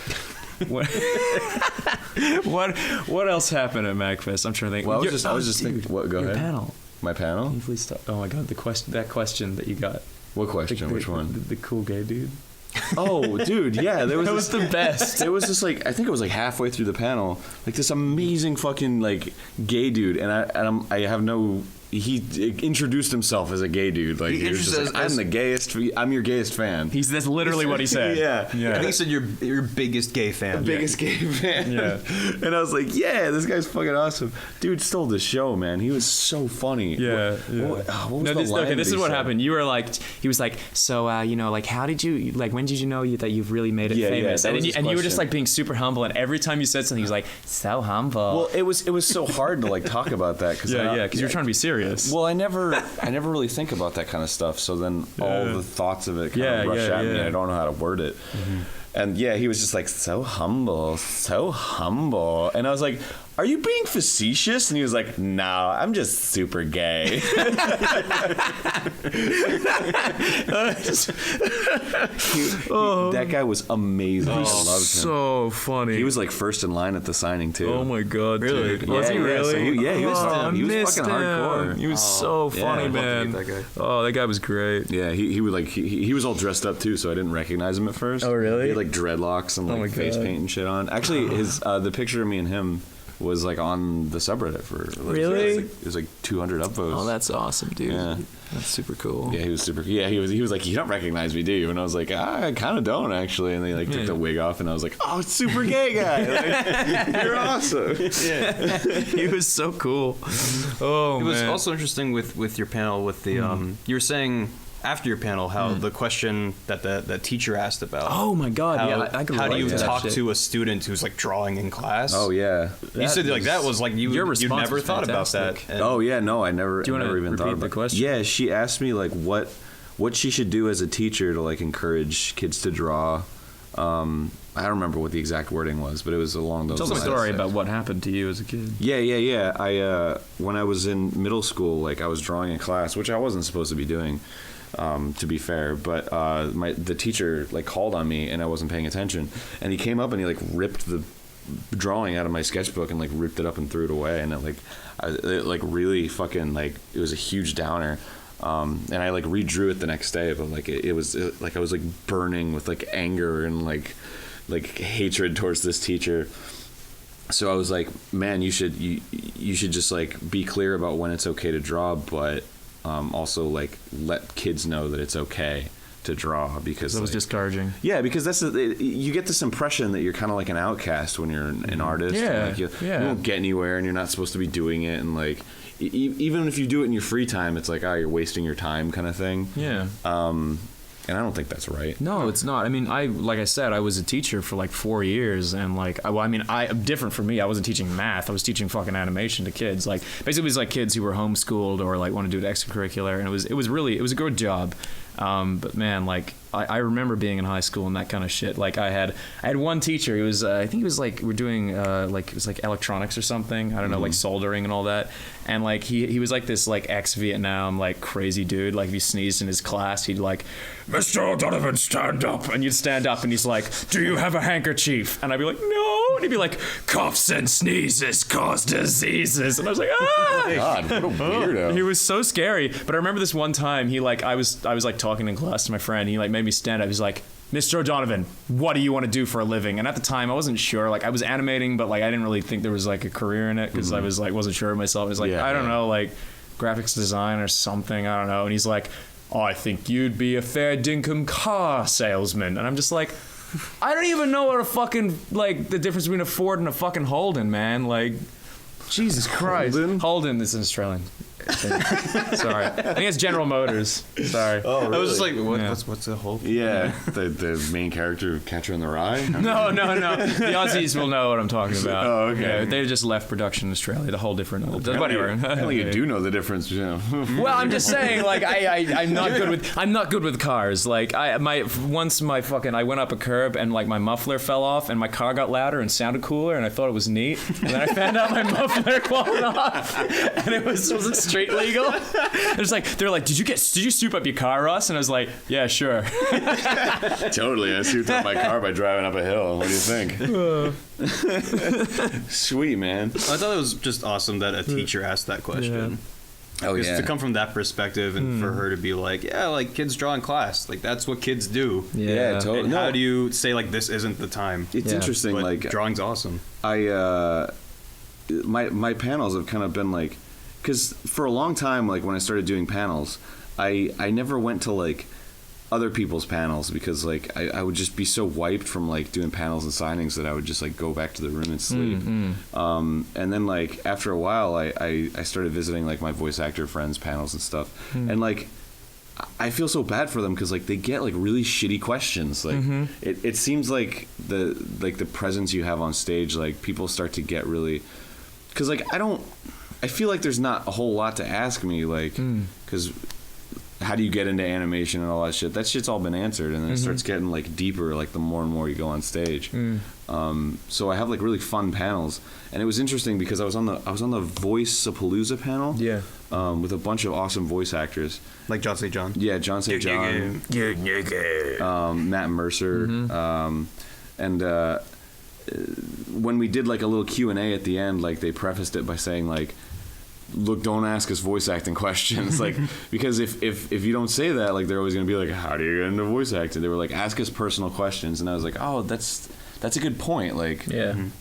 Speaker 2: what else happened at MAGFest? I'm trying to think.
Speaker 1: Well, I was just thinking. What? Go
Speaker 2: your
Speaker 1: ahead.
Speaker 2: panel.
Speaker 1: My panel?
Speaker 2: Please stop. Oh my god, that question that you got.
Speaker 1: What question? Which one?
Speaker 2: The cool gay dude.
Speaker 1: Oh, dude, yeah, there was
Speaker 2: That was the best.
Speaker 1: There was this like I think it was like halfway through the panel, like this amazing fucking like gay dude, and I have no. He introduced himself as a gay dude. Like he was just like, I'm the gayest. I'm your gayest fan.
Speaker 2: That's literally what he said.
Speaker 1: Yeah.
Speaker 3: I think he said your biggest gay fan.
Speaker 1: Biggest gay fan.
Speaker 2: Yeah.
Speaker 1: And I was like, yeah, this guy's fucking awesome. Dude stole the show, man. He was so funny.
Speaker 2: Yeah.
Speaker 1: What was the
Speaker 2: this
Speaker 1: line
Speaker 2: is
Speaker 1: that he
Speaker 2: what
Speaker 1: said?
Speaker 2: happened. You were like, he was like, so like, how did you when did you know that you've really made it famous?
Speaker 1: that was
Speaker 2: And
Speaker 1: his
Speaker 2: you were just
Speaker 1: question.
Speaker 2: like being super humble, and every time you said something, he was like, so humble.
Speaker 1: Well, it was so hard to like talk about that because
Speaker 2: because you're trying to be serious.
Speaker 1: Well, I never really think about that kind of stuff. So then all the thoughts of it kind of rush at me, and I don't know how to word it. And yeah, he was just like so humble, and I was like, "Are you being facetious?" And he was like, "No, I'm just super gay." That guy was amazing. I loved him.
Speaker 2: so funny.
Speaker 1: He was like first in line at the signing too.
Speaker 2: Oh my god,
Speaker 3: Really?
Speaker 2: dude.
Speaker 1: Yeah,
Speaker 2: Was he
Speaker 1: yeah,
Speaker 2: really?
Speaker 1: so he was
Speaker 2: I
Speaker 1: he was
Speaker 2: missed
Speaker 1: fucking
Speaker 2: him.
Speaker 1: hardcore.
Speaker 2: He was so
Speaker 1: yeah,
Speaker 2: funny,
Speaker 1: I'd love to
Speaker 2: man.
Speaker 3: meet that guy.
Speaker 2: Oh, that guy was great.
Speaker 1: Yeah, he would like he was all dressed up too, so I didn't recognize him at first.
Speaker 2: Oh, really?
Speaker 1: He had like dreadlocks and
Speaker 2: Oh my
Speaker 1: like face
Speaker 2: God.
Speaker 1: paint and shit on. Actually, his the picture of me and him was like on the subreddit for like,
Speaker 2: Really?
Speaker 1: it was like 200 upvotes.
Speaker 2: Oh, that's awesome, dude.
Speaker 1: Yeah.
Speaker 2: That's super cool.
Speaker 1: Yeah, he was super. Yeah, he was like, you don't recognize me, do you? And I was like, I kind of don't actually. And they like took the wig off, and I was like, oh, it's super gay guy. Like, you're awesome.
Speaker 3: Yeah.
Speaker 2: He was so cool. Oh
Speaker 3: It was
Speaker 2: man.
Speaker 3: also interesting with your panel with the you were saying after your panel how the question that the teacher asked about.
Speaker 2: Oh my god.
Speaker 3: How,
Speaker 2: Yeah, I could
Speaker 3: how do
Speaker 2: relate
Speaker 3: you
Speaker 2: to that
Speaker 3: talk
Speaker 2: shit.
Speaker 3: to a student who's like drawing in class?
Speaker 1: Oh yeah.
Speaker 3: You said like that was like you
Speaker 2: Your response
Speaker 3: never
Speaker 2: was
Speaker 3: thought about
Speaker 2: fantastic.
Speaker 3: that. And
Speaker 1: Oh yeah, no, I never.
Speaker 2: Do you
Speaker 1: I
Speaker 2: wanna
Speaker 1: never even thought
Speaker 2: repeat
Speaker 1: about
Speaker 2: the question?
Speaker 1: Yeah, she asked me like what what she should do as a teacher to like encourage kids to draw. I don't remember what the exact wording was, but it was along those lines.
Speaker 2: Tell us a story about what happened to you as a kid.
Speaker 1: Yeah. I when I was in middle school, like I was drawing in class, which I wasn't supposed to be doing, to be fair. But the teacher like called on me, and I wasn't paying attention. And he came up and he like ripped the drawing out of my sketchbook and like ripped it up and threw it away. And it like really fucking like it was a huge downer. And I like redrew it the next day, but like it was like I was like burning with like anger and like hatred towards this teacher. So I was like, man, you should just like be clear about when it's okay to draw, but also like let kids know that it's okay to draw, because
Speaker 2: That was
Speaker 1: like,
Speaker 2: discouraging.
Speaker 1: yeah, because you get this impression that you're kind of like an outcast when you're an artist.
Speaker 2: Yeah,
Speaker 1: and like you don't get anywhere, and you're not supposed to be doing it, and like even if you do it in your free time, it's like, oh, you're wasting your time kind of thing.
Speaker 2: Yeah.
Speaker 1: And I don't think that's right.
Speaker 2: No, it's not. I mean, like I said, I was a teacher for like 4 years, and like, different from me. I wasn't teaching math. I was teaching fucking animation to kids. Like, basically, it was like kids who were homeschooled or like want to do it extracurricular, and it was a good job. But man, like I remember being in high school and that kind of shit. Like I had one teacher. He was I think he was like we're doing like it was like electronics or something. I don't know, like soldering and all that. And like he was like this like ex-Vietnam like crazy dude. Like if he sneezed in his class, he'd like, Mr. O'Donovan, stand up. And you'd stand up and he's like, do you have a handkerchief? And I'd be like, no. And he'd be like, coughs and sneezes cause diseases. And I was like, ah.
Speaker 1: God, what a weirdo.
Speaker 2: He was so scary. But I remember this one time he like I was like talking in class to my friend. He like made me stand up. He's like, Mr. O'Donovan, what do you want to do for a living? And at the time I wasn't sure. Like I was animating, but like I didn't really think there was like a career in it, because I was like wasn't sure of myself. I was like, I don't know, like graphics design or something. I don't know. And he's like, oh, I think you'd be a fair dinkum car salesman. And I'm just like, I don't even know what a fucking like the difference between a Ford and a fucking Holden, man. Like, Jesus Christ. Holden is an Australian thing. Sorry. I think it's General Motors. Sorry.
Speaker 3: Oh, really? I was just like,
Speaker 2: Yeah.
Speaker 3: what's the whole?
Speaker 1: Yeah, the main character of Catcher in the Rye.
Speaker 2: No. The Aussies will know what I'm talking about.
Speaker 1: Oh, okay.
Speaker 2: Yeah, they just left production in Australia. The whole different. Whatever.
Speaker 1: Apparently you do know the difference. You know.
Speaker 2: Well, I'm just saying, like I'm not good with cars. Like I went up a curb and like my muffler fell off and my car got louder and sounded cooler and I thought it was neat. And then I found out my muffler fallen off and it wasn't street legal. They're like, did you soup up your car, Russ? And I was like, yeah, sure.
Speaker 1: Totally, I souped up my car by driving up a hill. What do you think? Sweet, man.
Speaker 3: I thought it was just awesome that a teacher asked that question.
Speaker 1: Oh
Speaker 3: Because
Speaker 1: yeah.
Speaker 3: to come from that perspective and for her to be like, yeah, like kids draw in class, like that's what kids do.
Speaker 1: Yeah, totally.
Speaker 3: And how do you say like this isn't the time?
Speaker 1: It's interesting.
Speaker 3: But
Speaker 1: Like
Speaker 3: drawing's awesome.
Speaker 1: my panels have kind of been like, because for a long time, like when I started doing panels, I never went to like other people's panels, because like I would just be so wiped from like doing panels and signings that I would just like go back to the room and sleep. And then like after a while I started visiting like my voice actor friends' panels and stuff, and like I feel so bad for them, because like they get like really shitty questions. Like it seems like the presence you have on stage, like people start to get really, because like I feel like there's not a whole lot to ask me, like because how do you get into animation and all that shit? That shit's all been answered, and then it starts getting like deeper, like the more and more you go on stage. So I have like really fun panels, and it was interesting because I was on the Voice-a-Palooza panel, with a bunch of awesome voice actors,
Speaker 3: Like John St. John.
Speaker 1: Yeah, John St. John, Matt Mercer, and when we did like a little Q&A at the end, like they prefaced it by saying like, look, don't ask us voice acting questions, like, because if you don't say that, like they're always going to be like, how do you get into voice acting? They were like, ask us personal questions, and I was like, oh, that's a good point. Like,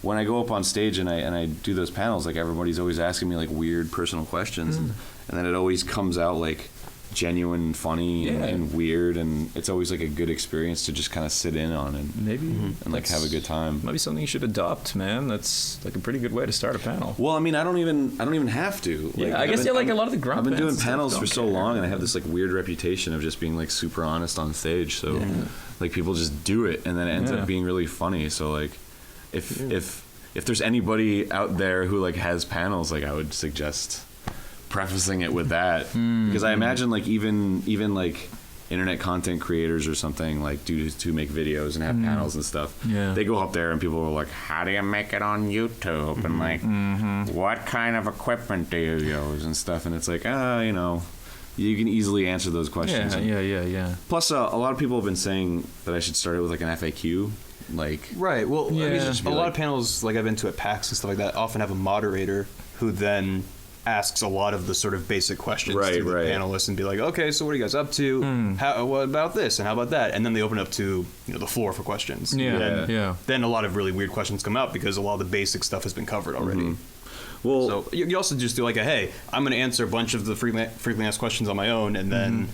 Speaker 1: when I go up on stage and I do those panels, like everybody's always asking me like weird personal questions, and then it always comes out like genuine and funny and weird, and it's always like a good experience to just kind of sit in on and and like have a good time.
Speaker 2: Might be something you should adopt, man. That's like a pretty good way to start a panel.
Speaker 1: Well, I mean, I don't even have to. Like,
Speaker 2: I guess like a lot of the Grumps.
Speaker 1: I've been doing panels for so long, and I have this like weird reputation of just being like super honest on stage. So like people just do it, and then it ends up being really funny. So like if there's anybody out there who like has panels, like I would suggest prefacing it with that, because I imagine like even like internet content creators or something, like dudes who make videos and have panels and stuff.
Speaker 2: Yeah.
Speaker 1: They go up there and people are like, how do you make it on YouTube? And like, what kind of equipment do you use and stuff? And it's like, you know, you can easily answer those questions.
Speaker 2: Yeah.
Speaker 1: Plus, a lot of people have been saying that I should start it with like an FAQ. Like,
Speaker 3: Right. Well, I mean,
Speaker 2: Yeah.
Speaker 3: a lot of panels, like I've been to at PAX and stuff like that, often have a moderator who then asks a lot of the sort of basic questions
Speaker 1: Right,
Speaker 3: to the
Speaker 1: right.
Speaker 3: panelists and be like, okay, so what are you guys up to? What about this and how about that? And then they open up to the floor for questions.
Speaker 2: Yeah.
Speaker 3: Then a lot of really weird questions come out because a lot of the basic stuff has been covered already.
Speaker 1: well,
Speaker 3: So you also just do like hey, I'm going to answer a bunch of the frequently asked questions on my own, and then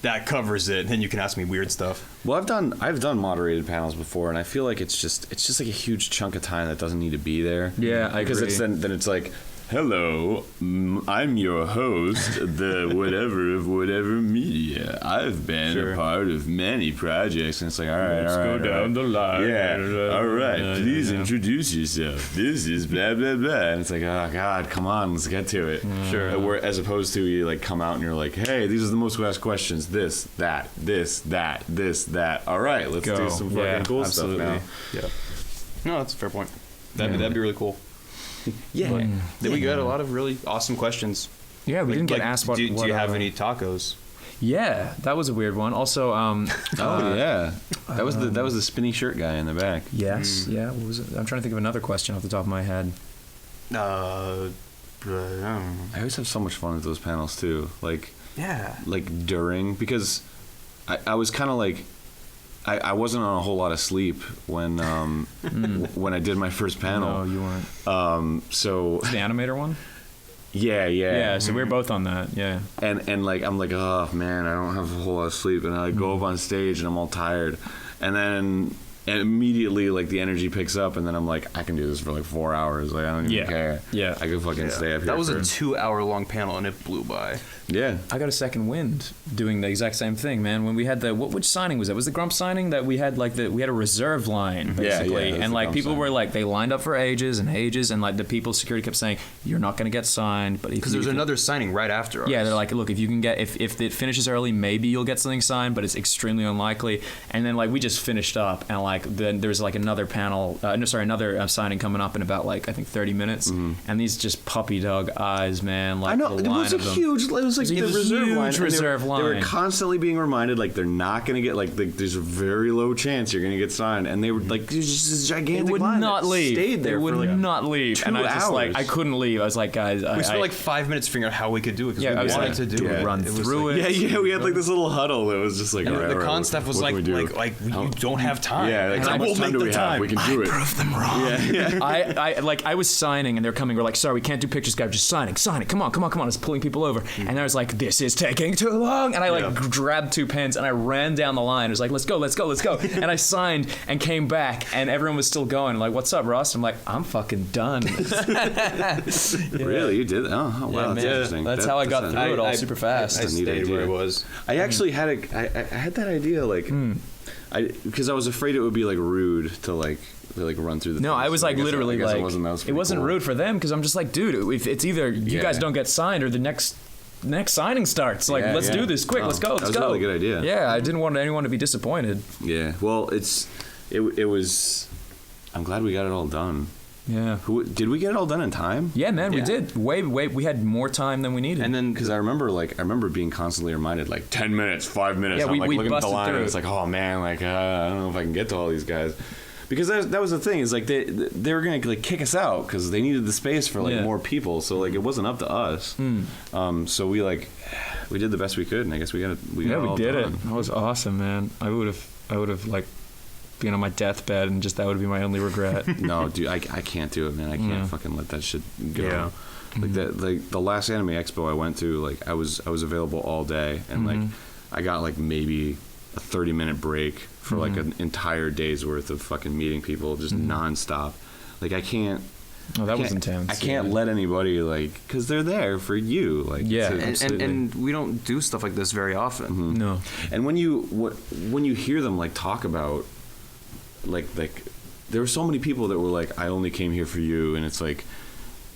Speaker 3: that covers it. And then you can ask me weird stuff.
Speaker 1: well, I've done moderated panels before, and I feel like it's just like a huge chunk of time that doesn't need to be there.
Speaker 2: Yeah, I
Speaker 1: because
Speaker 2: agree.
Speaker 1: it's then it's like, hello, I'm your host, the whatever of whatever media. I've been a part of many projects, and it's like, all right,
Speaker 2: Let's go down the line.
Speaker 1: Yeah, all right. Please
Speaker 2: yeah.
Speaker 1: introduce yourself. This is blah blah blah, and it's like, oh God, come on, let's get to it.
Speaker 2: Sure.
Speaker 1: As opposed to you like come out and you're like, hey, these are the most asked questions. This, that, this, that, this, that. All right, let's
Speaker 2: Go.
Speaker 1: do some fucking
Speaker 2: Yeah,
Speaker 1: cool
Speaker 2: absolutely.
Speaker 1: stuff now.
Speaker 3: Yeah. No, that's a fair point. That'd be really cool.
Speaker 1: Yeah.
Speaker 3: Then we got a lot of really awesome questions.
Speaker 2: Yeah, we didn't get
Speaker 3: Like,
Speaker 2: asked what.
Speaker 3: do you have
Speaker 2: uh,
Speaker 3: any tacos?
Speaker 2: Yeah, that was a weird one. Also,
Speaker 1: Oh yeah, that was the spinny shirt guy in the back.
Speaker 2: yes, yeah. What was it? I'm trying to think of another question off the top of my head.
Speaker 3: I don't know.
Speaker 1: I always have so much fun with those panels too. Like during, because I was kind of like. I wasn't on a whole lot of sleep when when I did my first panel.
Speaker 2: No, you weren't.
Speaker 1: So
Speaker 2: The animator one.
Speaker 1: yeah.
Speaker 2: Yeah, so we were both on that. Yeah.
Speaker 1: And like I'm like, oh man, I don't have a whole lot of sleep, and I like, go up on stage and I'm all tired, and then immediately like the energy picks up, and then I'm like, I can do this for like 4 hours. Like I don't even care.
Speaker 2: Yeah.
Speaker 1: I could fucking stay up here.
Speaker 3: That was a
Speaker 1: for-
Speaker 3: 2-hour-long panel, and it blew by.
Speaker 1: yeah.
Speaker 2: I got a second wind doing the exact same thing, man. When we had which signing was that? Was the Grumps signing that we had we had a reserve line basically,
Speaker 1: that's the
Speaker 2: and like
Speaker 1: Grumps
Speaker 2: people
Speaker 1: signing.
Speaker 2: were like they lined up for ages and ages, and like the people security kept saying you're not gonna get signed, but
Speaker 3: Because there's another signing right after us.
Speaker 2: Yeah, they're like, look, if you can get if it finishes early, maybe you'll get something signed, but it's extremely unlikely. And then like we just finished up, and like then there's like another panel, another signing coming up in about like I think 30 minutes, and these just puppy dog eyes, man. Like
Speaker 1: I know
Speaker 2: the
Speaker 1: it
Speaker 2: line
Speaker 1: was a
Speaker 2: of them.
Speaker 1: huge. It was like
Speaker 2: It
Speaker 1: the
Speaker 2: was a
Speaker 1: reserve
Speaker 2: huge
Speaker 1: line. and
Speaker 2: reserve
Speaker 1: they were
Speaker 2: line.
Speaker 1: constantly being reminded like they're not gonna get like there's a very low chance you're gonna get signed, and they were like there's just this gigantic
Speaker 2: They would
Speaker 1: line
Speaker 2: not
Speaker 1: that
Speaker 2: leave.
Speaker 1: Stayed there
Speaker 2: They would
Speaker 1: for like
Speaker 2: not leave.
Speaker 1: 2
Speaker 2: And I was just like,
Speaker 1: hours.
Speaker 2: I couldn't leave. I was like, guys,
Speaker 3: We spent like 5 minutes figuring out how we could do it because
Speaker 2: Yeah, I
Speaker 3: we
Speaker 2: was
Speaker 3: wanted
Speaker 2: like,
Speaker 3: to do
Speaker 1: yeah.
Speaker 3: it.
Speaker 2: run
Speaker 3: It was
Speaker 2: through
Speaker 3: like-
Speaker 2: it.
Speaker 1: Yeah, we had like this little huddle that was just like,
Speaker 3: And
Speaker 1: all right,
Speaker 3: the
Speaker 1: all right,
Speaker 3: con
Speaker 1: what-
Speaker 3: staff was
Speaker 1: what
Speaker 3: like,
Speaker 1: can we do?
Speaker 3: you don't have time.
Speaker 1: Yeah, like,
Speaker 3: And
Speaker 1: how
Speaker 3: I
Speaker 1: much
Speaker 3: will
Speaker 1: time
Speaker 3: make
Speaker 1: do
Speaker 3: the
Speaker 1: we have?
Speaker 3: time.
Speaker 1: We can do it.
Speaker 3: Prove them wrong.
Speaker 1: Yeah.
Speaker 2: I was signing and they're coming. We're like, sorry, we can't do pictures, guys. Just sign it. Come on. I was pulling people over, and I was like, this is taking too long. And I like grabbed 2 pens and I ran down the line. I was like, let's go. And I signed and came back, and everyone was still going. Like, what's up, Ross? I'm like, I'm fucking done.
Speaker 1: Really, you did? Oh, wow,
Speaker 2: Yeah,
Speaker 1: that's
Speaker 2: man.
Speaker 1: interesting.
Speaker 2: That's how I got through it all super fast.
Speaker 3: I
Speaker 1: That's a neat
Speaker 3: stayed
Speaker 1: idea.
Speaker 3: where I was.
Speaker 1: I actually had I had that idea like, because I was afraid it would be like rude to like run through the.
Speaker 2: No,
Speaker 1: things.
Speaker 2: I was
Speaker 1: So
Speaker 2: like
Speaker 1: guess-
Speaker 2: literally
Speaker 1: I guess
Speaker 2: like
Speaker 1: it wasn't, that was
Speaker 2: it
Speaker 1: pretty
Speaker 2: wasn't
Speaker 1: cool.
Speaker 2: rude for them because I'm just like, dude, if it's either you
Speaker 1: Yeah.
Speaker 2: guys don't get signed or the next signing starts. Like,
Speaker 1: Yeah,
Speaker 2: let's
Speaker 1: yeah.
Speaker 2: do this quick.
Speaker 1: Oh,
Speaker 2: Let's go.
Speaker 1: that
Speaker 2: Let's
Speaker 1: was a
Speaker 2: go.
Speaker 1: really good idea.
Speaker 2: Yeah, I didn't want anyone to be disappointed.
Speaker 1: Yeah. Well, it was. I'm glad we got it all done.
Speaker 2: Yeah.
Speaker 1: Did we get it all done in time?
Speaker 2: Yeah, man, we
Speaker 3: Yeah.
Speaker 2: did. Way, we had more time than we needed.
Speaker 3: And then
Speaker 1: Because I remember being constantly reminded like 10 minutes, 5 minutes.
Speaker 2: Yeah,
Speaker 1: I'm
Speaker 2: we-
Speaker 1: like
Speaker 2: we
Speaker 1: looking at the
Speaker 2: busted
Speaker 1: line
Speaker 2: through
Speaker 1: and
Speaker 2: it.
Speaker 1: it's like, oh man, like I don't know if I can get to all these guys. Because that was the thing, is like they were gonna like kick us out because they needed the space for like
Speaker 2: Yeah.
Speaker 1: more people. So like it wasn't up to us. So we did the best we could, and I guess we got it.
Speaker 2: yeah,
Speaker 1: it
Speaker 2: we
Speaker 1: all
Speaker 2: did
Speaker 1: done.
Speaker 2: it. That was awesome, man. I would have like been on my deathbed and just that would be my only regret.
Speaker 1: No, dude, I can't do it, man. I can't
Speaker 2: Yeah.
Speaker 1: fucking let that shit go.
Speaker 3: Yeah.
Speaker 1: Like the last anime expo I went to, like I was available all day, and like I got like maybe a 30-minute break for like an entire day's worth of fucking meeting people just nonstop. Like I can't.
Speaker 2: Oh, that was
Speaker 1: can't-
Speaker 2: intense.
Speaker 1: I can't
Speaker 2: yeah.
Speaker 1: let anybody like, because they're there for you. Like
Speaker 2: Yeah.
Speaker 1: to-
Speaker 3: and we don't do stuff like this very often.
Speaker 2: No.
Speaker 1: and when you hear them like talk about like there were so many people that were like, I only came here for you, and it's like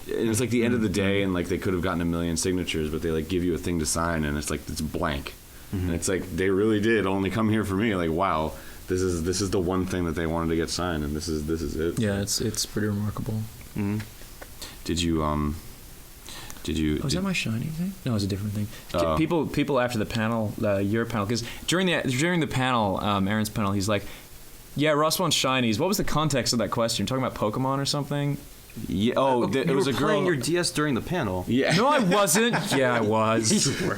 Speaker 1: the end of the day, and like they could have gotten a million signatures, but they like give you a thing to sign, and it's like it's blank, and it's like they really did only come here for me. Like, wow, this is the one thing that they wanted to get signed, and this is it.
Speaker 2: Yeah, it's pretty remarkable.
Speaker 3: Mm-hmm.
Speaker 1: Did you
Speaker 2: Was that my shiny thing? No, it was a different thing.
Speaker 1: Oh.
Speaker 2: People after the panel, your panel, because during the panel, Aaron's panel, he's like, "Yeah, Ross wants shinies." What was the context of that question? Talking about Pokemon or something?
Speaker 1: Yeah. Oh,
Speaker 3: You
Speaker 1: it was
Speaker 3: were
Speaker 1: a girl.
Speaker 3: playing your DS during the panel.
Speaker 1: Yeah.
Speaker 2: No, I wasn't. Yeah, I was.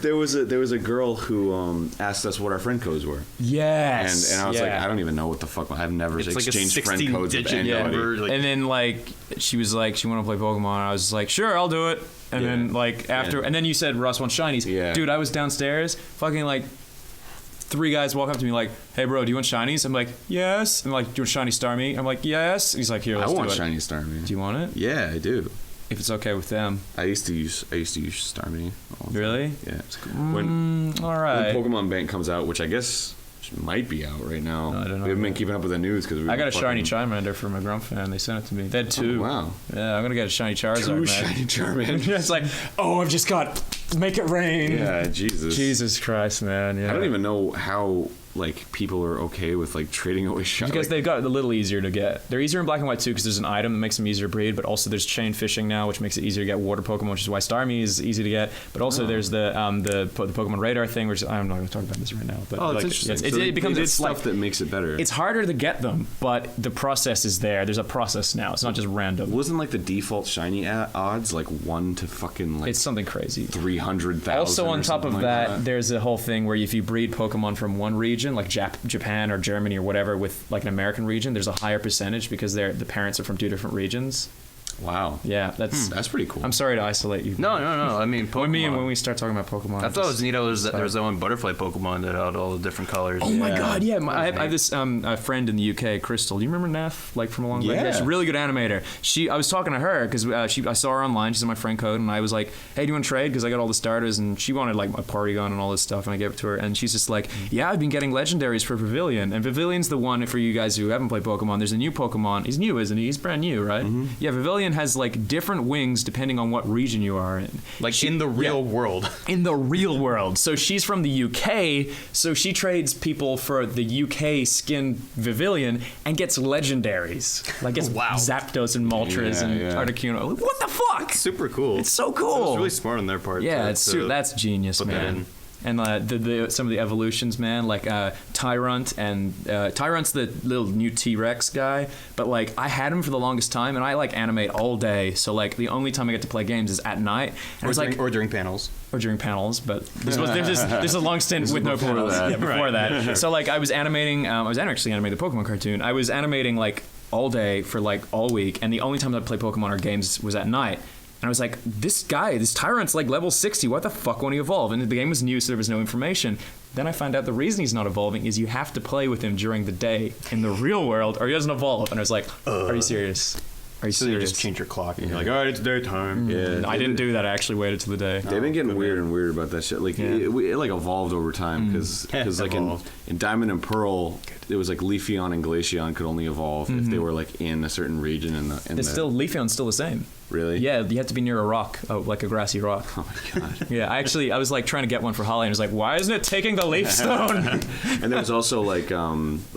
Speaker 1: There was a girl who asked us what our friend codes were.
Speaker 2: Yes.
Speaker 1: And I was like,
Speaker 2: yeah.
Speaker 1: I don't even know what the fuck. I've never
Speaker 3: It's like a
Speaker 1: exchanged friend
Speaker 3: 16
Speaker 1: codes with
Speaker 3: digit
Speaker 1: anybody.
Speaker 3: number. Like,
Speaker 2: And then like she was like she wanted to play Pokemon. I was like, sure, I'll do it. And
Speaker 1: Yeah.
Speaker 2: then like after,
Speaker 1: Yeah.
Speaker 2: and then you said Russ wants shinies.
Speaker 1: Yeah.
Speaker 2: Dude, I was downstairs, fucking like 3 guys walk up to me like, hey bro, do you want shinies? I'm like, yes. And like, do you want shiny Starmie? I'm like, yes. He's like, here,
Speaker 1: I
Speaker 2: let's do
Speaker 1: want
Speaker 2: it.
Speaker 1: shiny Starmie.
Speaker 2: Do you want it?
Speaker 1: Yeah, I do.
Speaker 2: If it's okay with them.
Speaker 1: I used to use Starmie. all the time.
Speaker 2: Really?
Speaker 1: Yeah. When
Speaker 2: All right.
Speaker 1: Pokemon Bank comes out, which I guess might be out right now.
Speaker 2: No, I don't know
Speaker 1: We haven't been
Speaker 2: that.
Speaker 1: keeping up with the news because
Speaker 2: I got a shiny Charmander from a Grump fan. They sent it to me. They had 2.
Speaker 1: Oh, wow.
Speaker 2: Yeah, I'm gonna get a shiny Charizard,
Speaker 1: 2
Speaker 2: man.
Speaker 1: shiny Charmander.
Speaker 2: It's like, oh, I've just got make it rain.
Speaker 1: Yeah, Jesus.
Speaker 2: Jesus Christ, man. Yeah.
Speaker 1: I don't even know how like people are okay with like trading away shiny.
Speaker 2: Because they've got it a little easier to get. They're easier in black and white too, because there's an item that makes them easier to breed, but also there's chain fishing now, which makes it easier to get water Pokemon, which is why Starmie is easy to get. But also there's the Pokemon Radar thing, which I'm not going to talk about this right now. But
Speaker 1: Oh,
Speaker 2: like,
Speaker 1: it's interesting.
Speaker 2: it becomes
Speaker 1: it's
Speaker 2: it's
Speaker 1: stuff
Speaker 2: like,
Speaker 1: that makes it better.
Speaker 2: it's harder to get them, but the process is there. There's a process now. It's not just random.
Speaker 1: Wasn't like the default shiny odds like 1 to fucking like
Speaker 2: It's something crazy.
Speaker 1: 300,000.
Speaker 2: Also, on
Speaker 1: or
Speaker 2: top of
Speaker 1: something
Speaker 2: that,
Speaker 1: like
Speaker 2: there's a whole thing where if you breed Pokemon from one region, like Japan or Germany or whatever, with like an American region, there's a higher percentage because the parents are from 2 different regions.
Speaker 1: Wow.
Speaker 2: Yeah,
Speaker 1: That's pretty cool.
Speaker 2: I'm sorry to isolate you.
Speaker 3: no. I mean, Pokemon.
Speaker 2: When we start talking about Pokemon,
Speaker 3: I thought it was neat. Was that there was that one butterfly Pokemon that had all the different colors.
Speaker 2: Oh my god, yeah! I
Speaker 3: Okay.
Speaker 2: have this a friend in the UK, Crystal. Do you remember Neff? Like from a long way?
Speaker 1: Yeah.
Speaker 2: She's a really good animator. I was talking to her because I saw her online. She's in my friend code, and I was like, "Hey, do you want to trade?" Because I got all the starters, and she wanted like my party gun and all this stuff, and I gave it to her, and she's just like, "Yeah, I've been getting legendaries for Pavilion, and Pavilion's the one for you guys who haven't played Pokemon. There's a new Pokemon. He's new, isn't he? He's brand new, right?
Speaker 1: Mm-hmm.
Speaker 2: Yeah, Pavilion has like different wings depending on what region you are in.
Speaker 3: Like in the real world.
Speaker 2: In the real world. So she's from the UK, so she trades people for the UK skin Pavilion and gets legendaries. Like gets Zapdos and Moltres and Articuno. What the fuck?
Speaker 3: Super cool.
Speaker 2: It's so
Speaker 3: It
Speaker 2: cool.
Speaker 3: was really smart on their part.
Speaker 2: Yeah,
Speaker 3: to
Speaker 2: that's genius,
Speaker 3: put that
Speaker 2: man.
Speaker 3: in.
Speaker 2: And some of the evolutions, man, like Tyrant and Tyrant's the little new T-Rex guy, but like I had him for the longest time, and I like animate all day, so like the only time I get to play games is at night, and it's like
Speaker 3: or during panels.
Speaker 2: or during panels, but this is a long stint with no
Speaker 1: before
Speaker 2: panels.
Speaker 1: that.
Speaker 2: Yeah, before that. So like I was animating, I was actually animating the Pokemon cartoon. I was animating like all day for like all week, and the only time I play Pokemon or games was at night. And I was like, this Tyrant's like level 60. What the fuck won't he evolve? And the game was new, so there was no information. Then I found out the reason he's not evolving is you have to play with him during the day in the real world, or he doesn't evolve. And I was like, are you serious? Are you
Speaker 3: So you
Speaker 2: serious?
Speaker 3: just change your clock and you're like, all right, it's daytime.
Speaker 1: Yeah.
Speaker 2: I didn't do that. I actually waited till the day.
Speaker 1: They've been getting weird and weird about that shit. Like it like evolved over time because like
Speaker 3: Evolved.
Speaker 1: in Diamond and Pearl, it was like Leafeon and Glaceon could only evolve if they were like in a certain region in the.
Speaker 2: Leafeon's still the same.
Speaker 1: Really?
Speaker 2: Yeah, you have to be near a rock, like a grassy rock.
Speaker 1: Oh my god.
Speaker 2: Yeah, I was like trying to get one for Holly, and I was like, why isn't it taking the leaf stone?
Speaker 1: And there was also like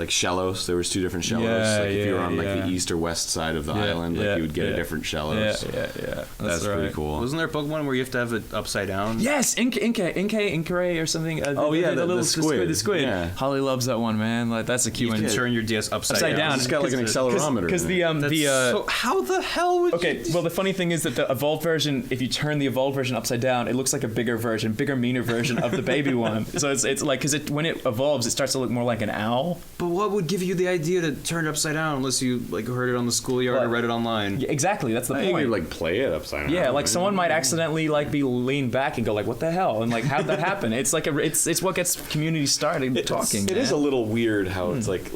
Speaker 1: Shellos. There was 2 different Shellos.
Speaker 2: Yeah,
Speaker 1: like if you were
Speaker 2: yeah,
Speaker 1: on like
Speaker 2: yeah.
Speaker 1: the east or west side of the
Speaker 2: Yeah,
Speaker 1: island, like
Speaker 2: yeah,
Speaker 1: you would get
Speaker 2: yeah.
Speaker 1: a different
Speaker 2: yeah,
Speaker 1: Shellos.
Speaker 2: yeah.
Speaker 1: That's
Speaker 2: right.
Speaker 1: pretty cool.
Speaker 3: Wasn't there a Pokemon where you have to have it upside down?
Speaker 2: Yes, Inkay or something.
Speaker 1: The squid.
Speaker 2: The squid.
Speaker 1: Yeah.
Speaker 2: Holly loves that one, man. Like that's a cute
Speaker 3: You
Speaker 2: one.
Speaker 3: can turn your DS
Speaker 2: Upside down.
Speaker 1: It's got like an accelerometer.
Speaker 2: Because
Speaker 1: in it.
Speaker 3: So how the hell would
Speaker 2: Okay, well the funny thing is that the evolved version, if you turn the evolved version upside down, it looks like a bigger, meaner version of the baby one. So it's like because when it evolves, it starts to look more like an owl.
Speaker 3: But what would give you the idea to turn it upside down unless you like heard it on the schoolyard or
Speaker 2: What?
Speaker 3: read it online?
Speaker 2: Yeah, exactly, that's the
Speaker 1: I think
Speaker 2: point.
Speaker 1: you like play it upside down.
Speaker 2: Yeah, like
Speaker 1: right?
Speaker 2: someone might accidentally like be leaned back and go like, "What the hell?" And like, how'd that happen? It's like it's what gets community started talking.
Speaker 1: It is
Speaker 2: man.
Speaker 1: a little weird how it's like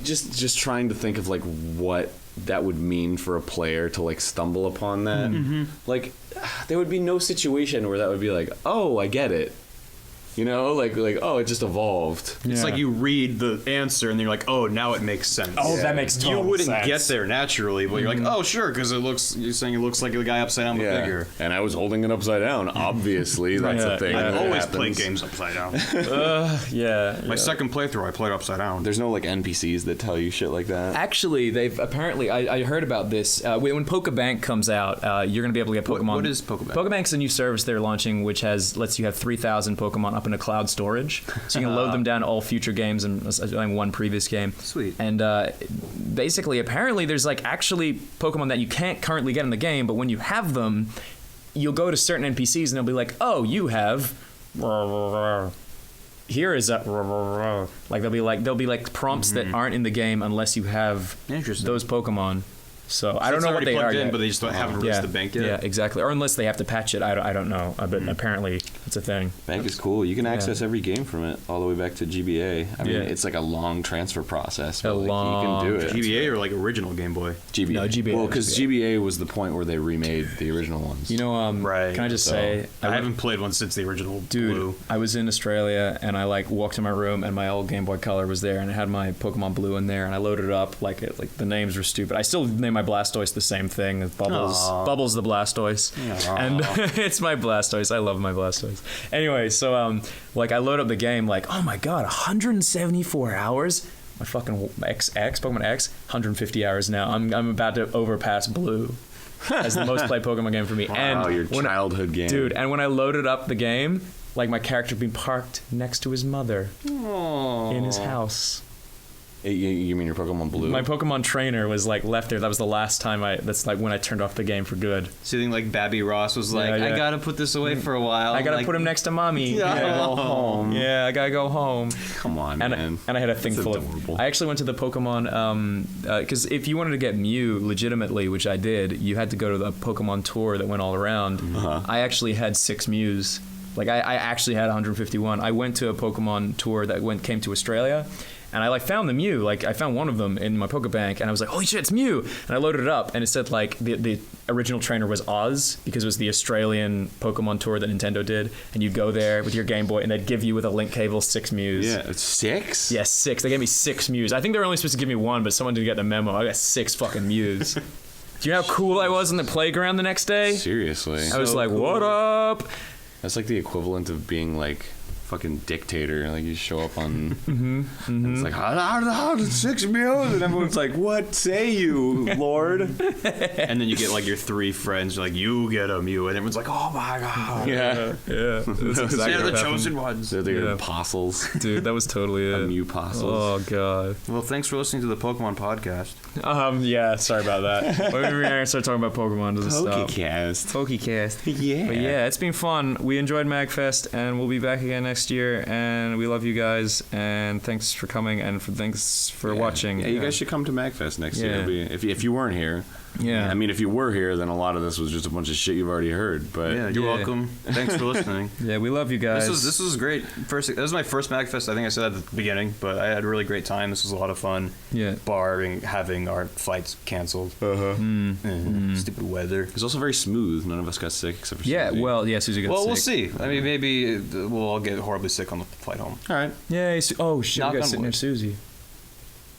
Speaker 1: just trying to think of like what that would mean for a player to like stumble upon that. Like there would be no situation where that would be like, oh, I get it. You know, like oh, it just evolved.
Speaker 3: It's like you read the answer and then you're like, oh, now it makes sense.
Speaker 2: Oh, that makes total
Speaker 3: You wouldn't
Speaker 2: sense.
Speaker 3: get there naturally, but you're like, oh, sure, because you're saying it looks like the guy upside down, but bigger.
Speaker 1: And I was holding it upside down. Obviously, that's a thing.
Speaker 3: I
Speaker 1: that
Speaker 3: always play
Speaker 1: happens.
Speaker 3: games upside down.
Speaker 2: Yeah.
Speaker 3: My second playthrough, I played upside down.
Speaker 1: There's no like NPCs that tell you shit like that.
Speaker 2: Actually, they've apparently. I heard about this. When Pokebank comes out, you're going to be able to get Pokemon.
Speaker 3: What is Pokebank?
Speaker 2: Pokebank's a new service they're launching, which lets you have 3,000 Pokemon up in a cloud storage, so you can load them down to all future games and one previous game.
Speaker 3: Sweet.
Speaker 2: And basically, apparently, there's like actually Pokemon that you can't currently get in the game, but when you have them, you'll go to certain NPCs and they'll be like, "Oh, you have." Here is a like there'll be like prompts that aren't in the game unless you have
Speaker 3: Interesting.
Speaker 2: those Pokemon. So I don't
Speaker 3: It's
Speaker 2: know what
Speaker 3: already
Speaker 2: they
Speaker 3: plugged
Speaker 2: are
Speaker 3: in,
Speaker 2: yet.
Speaker 3: but they just haven't released the bank yet.
Speaker 2: Yeah, exactly. Or unless they have to patch it. I don't know. But apparently it's a thing.
Speaker 1: Bank is cool. You can access every game from it all the way back to GBA. I mean,
Speaker 2: Yeah.
Speaker 1: it's like a long transfer process.
Speaker 2: A
Speaker 1: But like,
Speaker 2: long
Speaker 1: you can do it.
Speaker 3: GBA or like original Game Boy?
Speaker 1: GBA.
Speaker 2: No, GBA.
Speaker 1: Well, because GBA was the point where they remade the original ones.
Speaker 2: You know,
Speaker 3: Right.
Speaker 2: can I just
Speaker 1: So,
Speaker 2: say,
Speaker 3: I haven't played one since the original
Speaker 2: dude,
Speaker 3: Blue.
Speaker 2: I was in Australia and I like walked in my room and my old Game Boy Color was there and it had my Pokemon Blue in there and I loaded it up like the names were stupid. I still named my Blastoise the same thing as Bubbles.
Speaker 3: Aw.
Speaker 2: Bubbles the Blastoise.
Speaker 3: Aw.
Speaker 2: And it's my Blastoise. I love my Blastoise. Anyway, so like I load up the game like, oh my god, 174 hours. My fucking Pokemon X, 150 hours now. I'm about to overpass Blue as the most played Pokemon game for me.
Speaker 1: Wow, your childhood game.
Speaker 2: Dude, and when I loaded up the game, like my character being parked next to his mother in his house.
Speaker 1: You mean your Pokemon Blue?
Speaker 2: My Pokemon trainer was like left there. That was the last time that's like when I turned off the game for good.
Speaker 3: So you think like Babby Ross was like,
Speaker 2: Yeah, yeah.
Speaker 3: I gotta put this away for a while.
Speaker 2: I gotta
Speaker 3: like,
Speaker 2: put him next to mommy.
Speaker 3: Yeah.
Speaker 2: I gotta go home. Yeah, I gotta go home.
Speaker 1: Come on,
Speaker 2: And
Speaker 1: man.
Speaker 2: I had a thing
Speaker 1: That's
Speaker 2: full
Speaker 1: adorable.
Speaker 2: of. I actually went to the Pokemon because if you wanted to get Mew legitimately, which I did, you had to go to the Pokemon tour that went all around.
Speaker 1: Uh-huh.
Speaker 2: I actually had 6 Mews. Like I actually had 151. I went to a Pokemon tour that came to Australia. And I like found the Mew, like I found one of them in my Pokebank, and I was like, "Holy shit, it's Mew!" And I loaded it up, and it said like the original trainer was Oz because it was the Australian Pokemon tour that Nintendo did, and you'd go there with your Game Boy, and they'd give you with a link cable 6 Mews.
Speaker 1: Yeah, it's 6?
Speaker 2: Yeah, 6. They gave me 6 Mews. I think they were only supposed to give me 1, but someone didn't get the memo. I got 6 fucking Mews. Do you know how cool I was in the playground the next day?
Speaker 1: Seriously.
Speaker 2: I was
Speaker 3: So
Speaker 2: like,
Speaker 3: cool.
Speaker 2: "What up?"
Speaker 1: That's like the equivalent of being like fucking dictator. Like you show up on and it's like how 6 Mews and everyone's like, what say you, Lord?
Speaker 3: And then you get like your 3 friends, you're like, you get a Mew, and everyone's like, oh my god.
Speaker 1: Yeah.
Speaker 2: Yeah, that's exactly
Speaker 3: They're
Speaker 2: what
Speaker 3: the
Speaker 2: happened.
Speaker 3: chosen ones.
Speaker 1: They're the
Speaker 2: Yeah.
Speaker 1: apostles.
Speaker 2: Dude, that was totally it.
Speaker 1: Mew apostles.
Speaker 2: Oh god.
Speaker 3: Well, thanks for listening to the Pokemon podcast.
Speaker 2: Yeah, sorry about that. When we start talking about Pokemon, doesn't stop.
Speaker 1: Pokecast.
Speaker 2: Pokecast.
Speaker 1: Yeah.
Speaker 2: But yeah, it's been fun. We enjoyed MAGFest, and we'll be back again next year. And we love you guys. And thanks for coming, and thanks for watching.
Speaker 1: Yeah, you guys should come to MAGFest next year.
Speaker 2: Yeah.
Speaker 1: It'll be, if you weren't here.
Speaker 2: Yeah.
Speaker 1: I mean, if you were here, then a lot of this was just a bunch of shit you've already heard. But
Speaker 3: Yeah, you're
Speaker 2: Yeah.
Speaker 3: welcome. Thanks for listening.
Speaker 2: Yeah, we love you guys.
Speaker 3: This was great. This was my first MAGFest. I think I said that at the beginning, but I had a really great time. This was a lot of fun.
Speaker 2: Yeah.
Speaker 3: Barring having our flights canceled. Stupid weather.
Speaker 1: it's also very smooth. None of us got sick except for
Speaker 2: Yeah,
Speaker 1: Susie.
Speaker 2: well, yeah, Susie got
Speaker 3: Well,
Speaker 2: sick.
Speaker 3: we'll see. I mean, maybe we'll all get horribly sick on the flight home.
Speaker 1: All right.
Speaker 2: Yeah, oh shit,
Speaker 3: Knock
Speaker 2: we got
Speaker 3: on
Speaker 2: sitting near
Speaker 3: wood.
Speaker 2: Susie.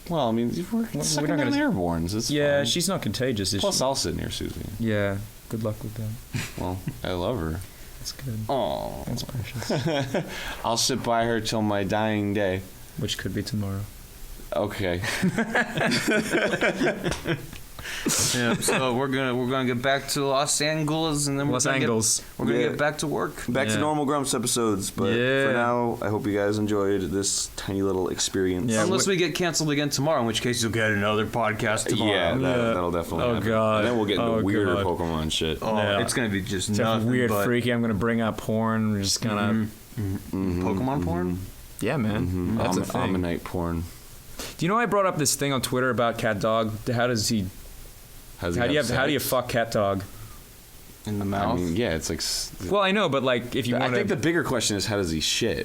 Speaker 1: Well, I mean, we're sucking
Speaker 2: not
Speaker 1: down
Speaker 2: gonna-
Speaker 1: the airborns. It's
Speaker 2: Yeah,
Speaker 1: fine.
Speaker 2: she's not contagious, is
Speaker 1: Plus,
Speaker 2: she?
Speaker 1: I'll sit near Susie.
Speaker 2: Yeah, good luck with that.
Speaker 1: Well, I love her.
Speaker 2: That's good.
Speaker 3: Oh,
Speaker 2: That's precious.
Speaker 1: I'll sit by her till my dying day.
Speaker 2: Which could be tomorrow.
Speaker 1: Okay.
Speaker 3: yeah. So we're gonna get back to Los Angeles, and then
Speaker 2: Los
Speaker 3: we're gonna
Speaker 2: Angeles.
Speaker 1: Yeah.
Speaker 3: get back to work.
Speaker 1: Back
Speaker 2: Yeah.
Speaker 1: to normal Grumps episodes, but
Speaker 2: Yeah.
Speaker 1: for now, I hope you guys enjoyed this tiny little experience.
Speaker 2: Yeah,
Speaker 3: Unless we get canceled again tomorrow, in which case you'll get another podcast tomorrow.
Speaker 1: Yeah,
Speaker 2: Yeah.
Speaker 1: that'll definitely
Speaker 2: Oh,
Speaker 1: happen.
Speaker 2: God.
Speaker 1: And then we'll get into
Speaker 2: Oh,
Speaker 1: weirder
Speaker 2: God.
Speaker 1: Pokemon shit.
Speaker 3: Oh,
Speaker 2: Yeah.
Speaker 3: it's gonna be just
Speaker 2: Except for
Speaker 3: nothing
Speaker 2: weird,
Speaker 3: but
Speaker 2: freaky. I'm gonna bring up porn. We're just gonna.
Speaker 3: Pokemon porn.
Speaker 2: Yeah, man. That's a thing.
Speaker 1: Ammonite porn.
Speaker 2: Do you know I brought up this thing on Twitter about cat dog? How does he?
Speaker 1: How
Speaker 2: How do you fuck cat dog?
Speaker 3: In the
Speaker 1: I
Speaker 3: mouth.
Speaker 1: mean, yeah, it's like.
Speaker 2: Well, I know, but like if you
Speaker 1: I
Speaker 2: want
Speaker 1: think the
Speaker 2: to.
Speaker 1: bigger question is how does he shit?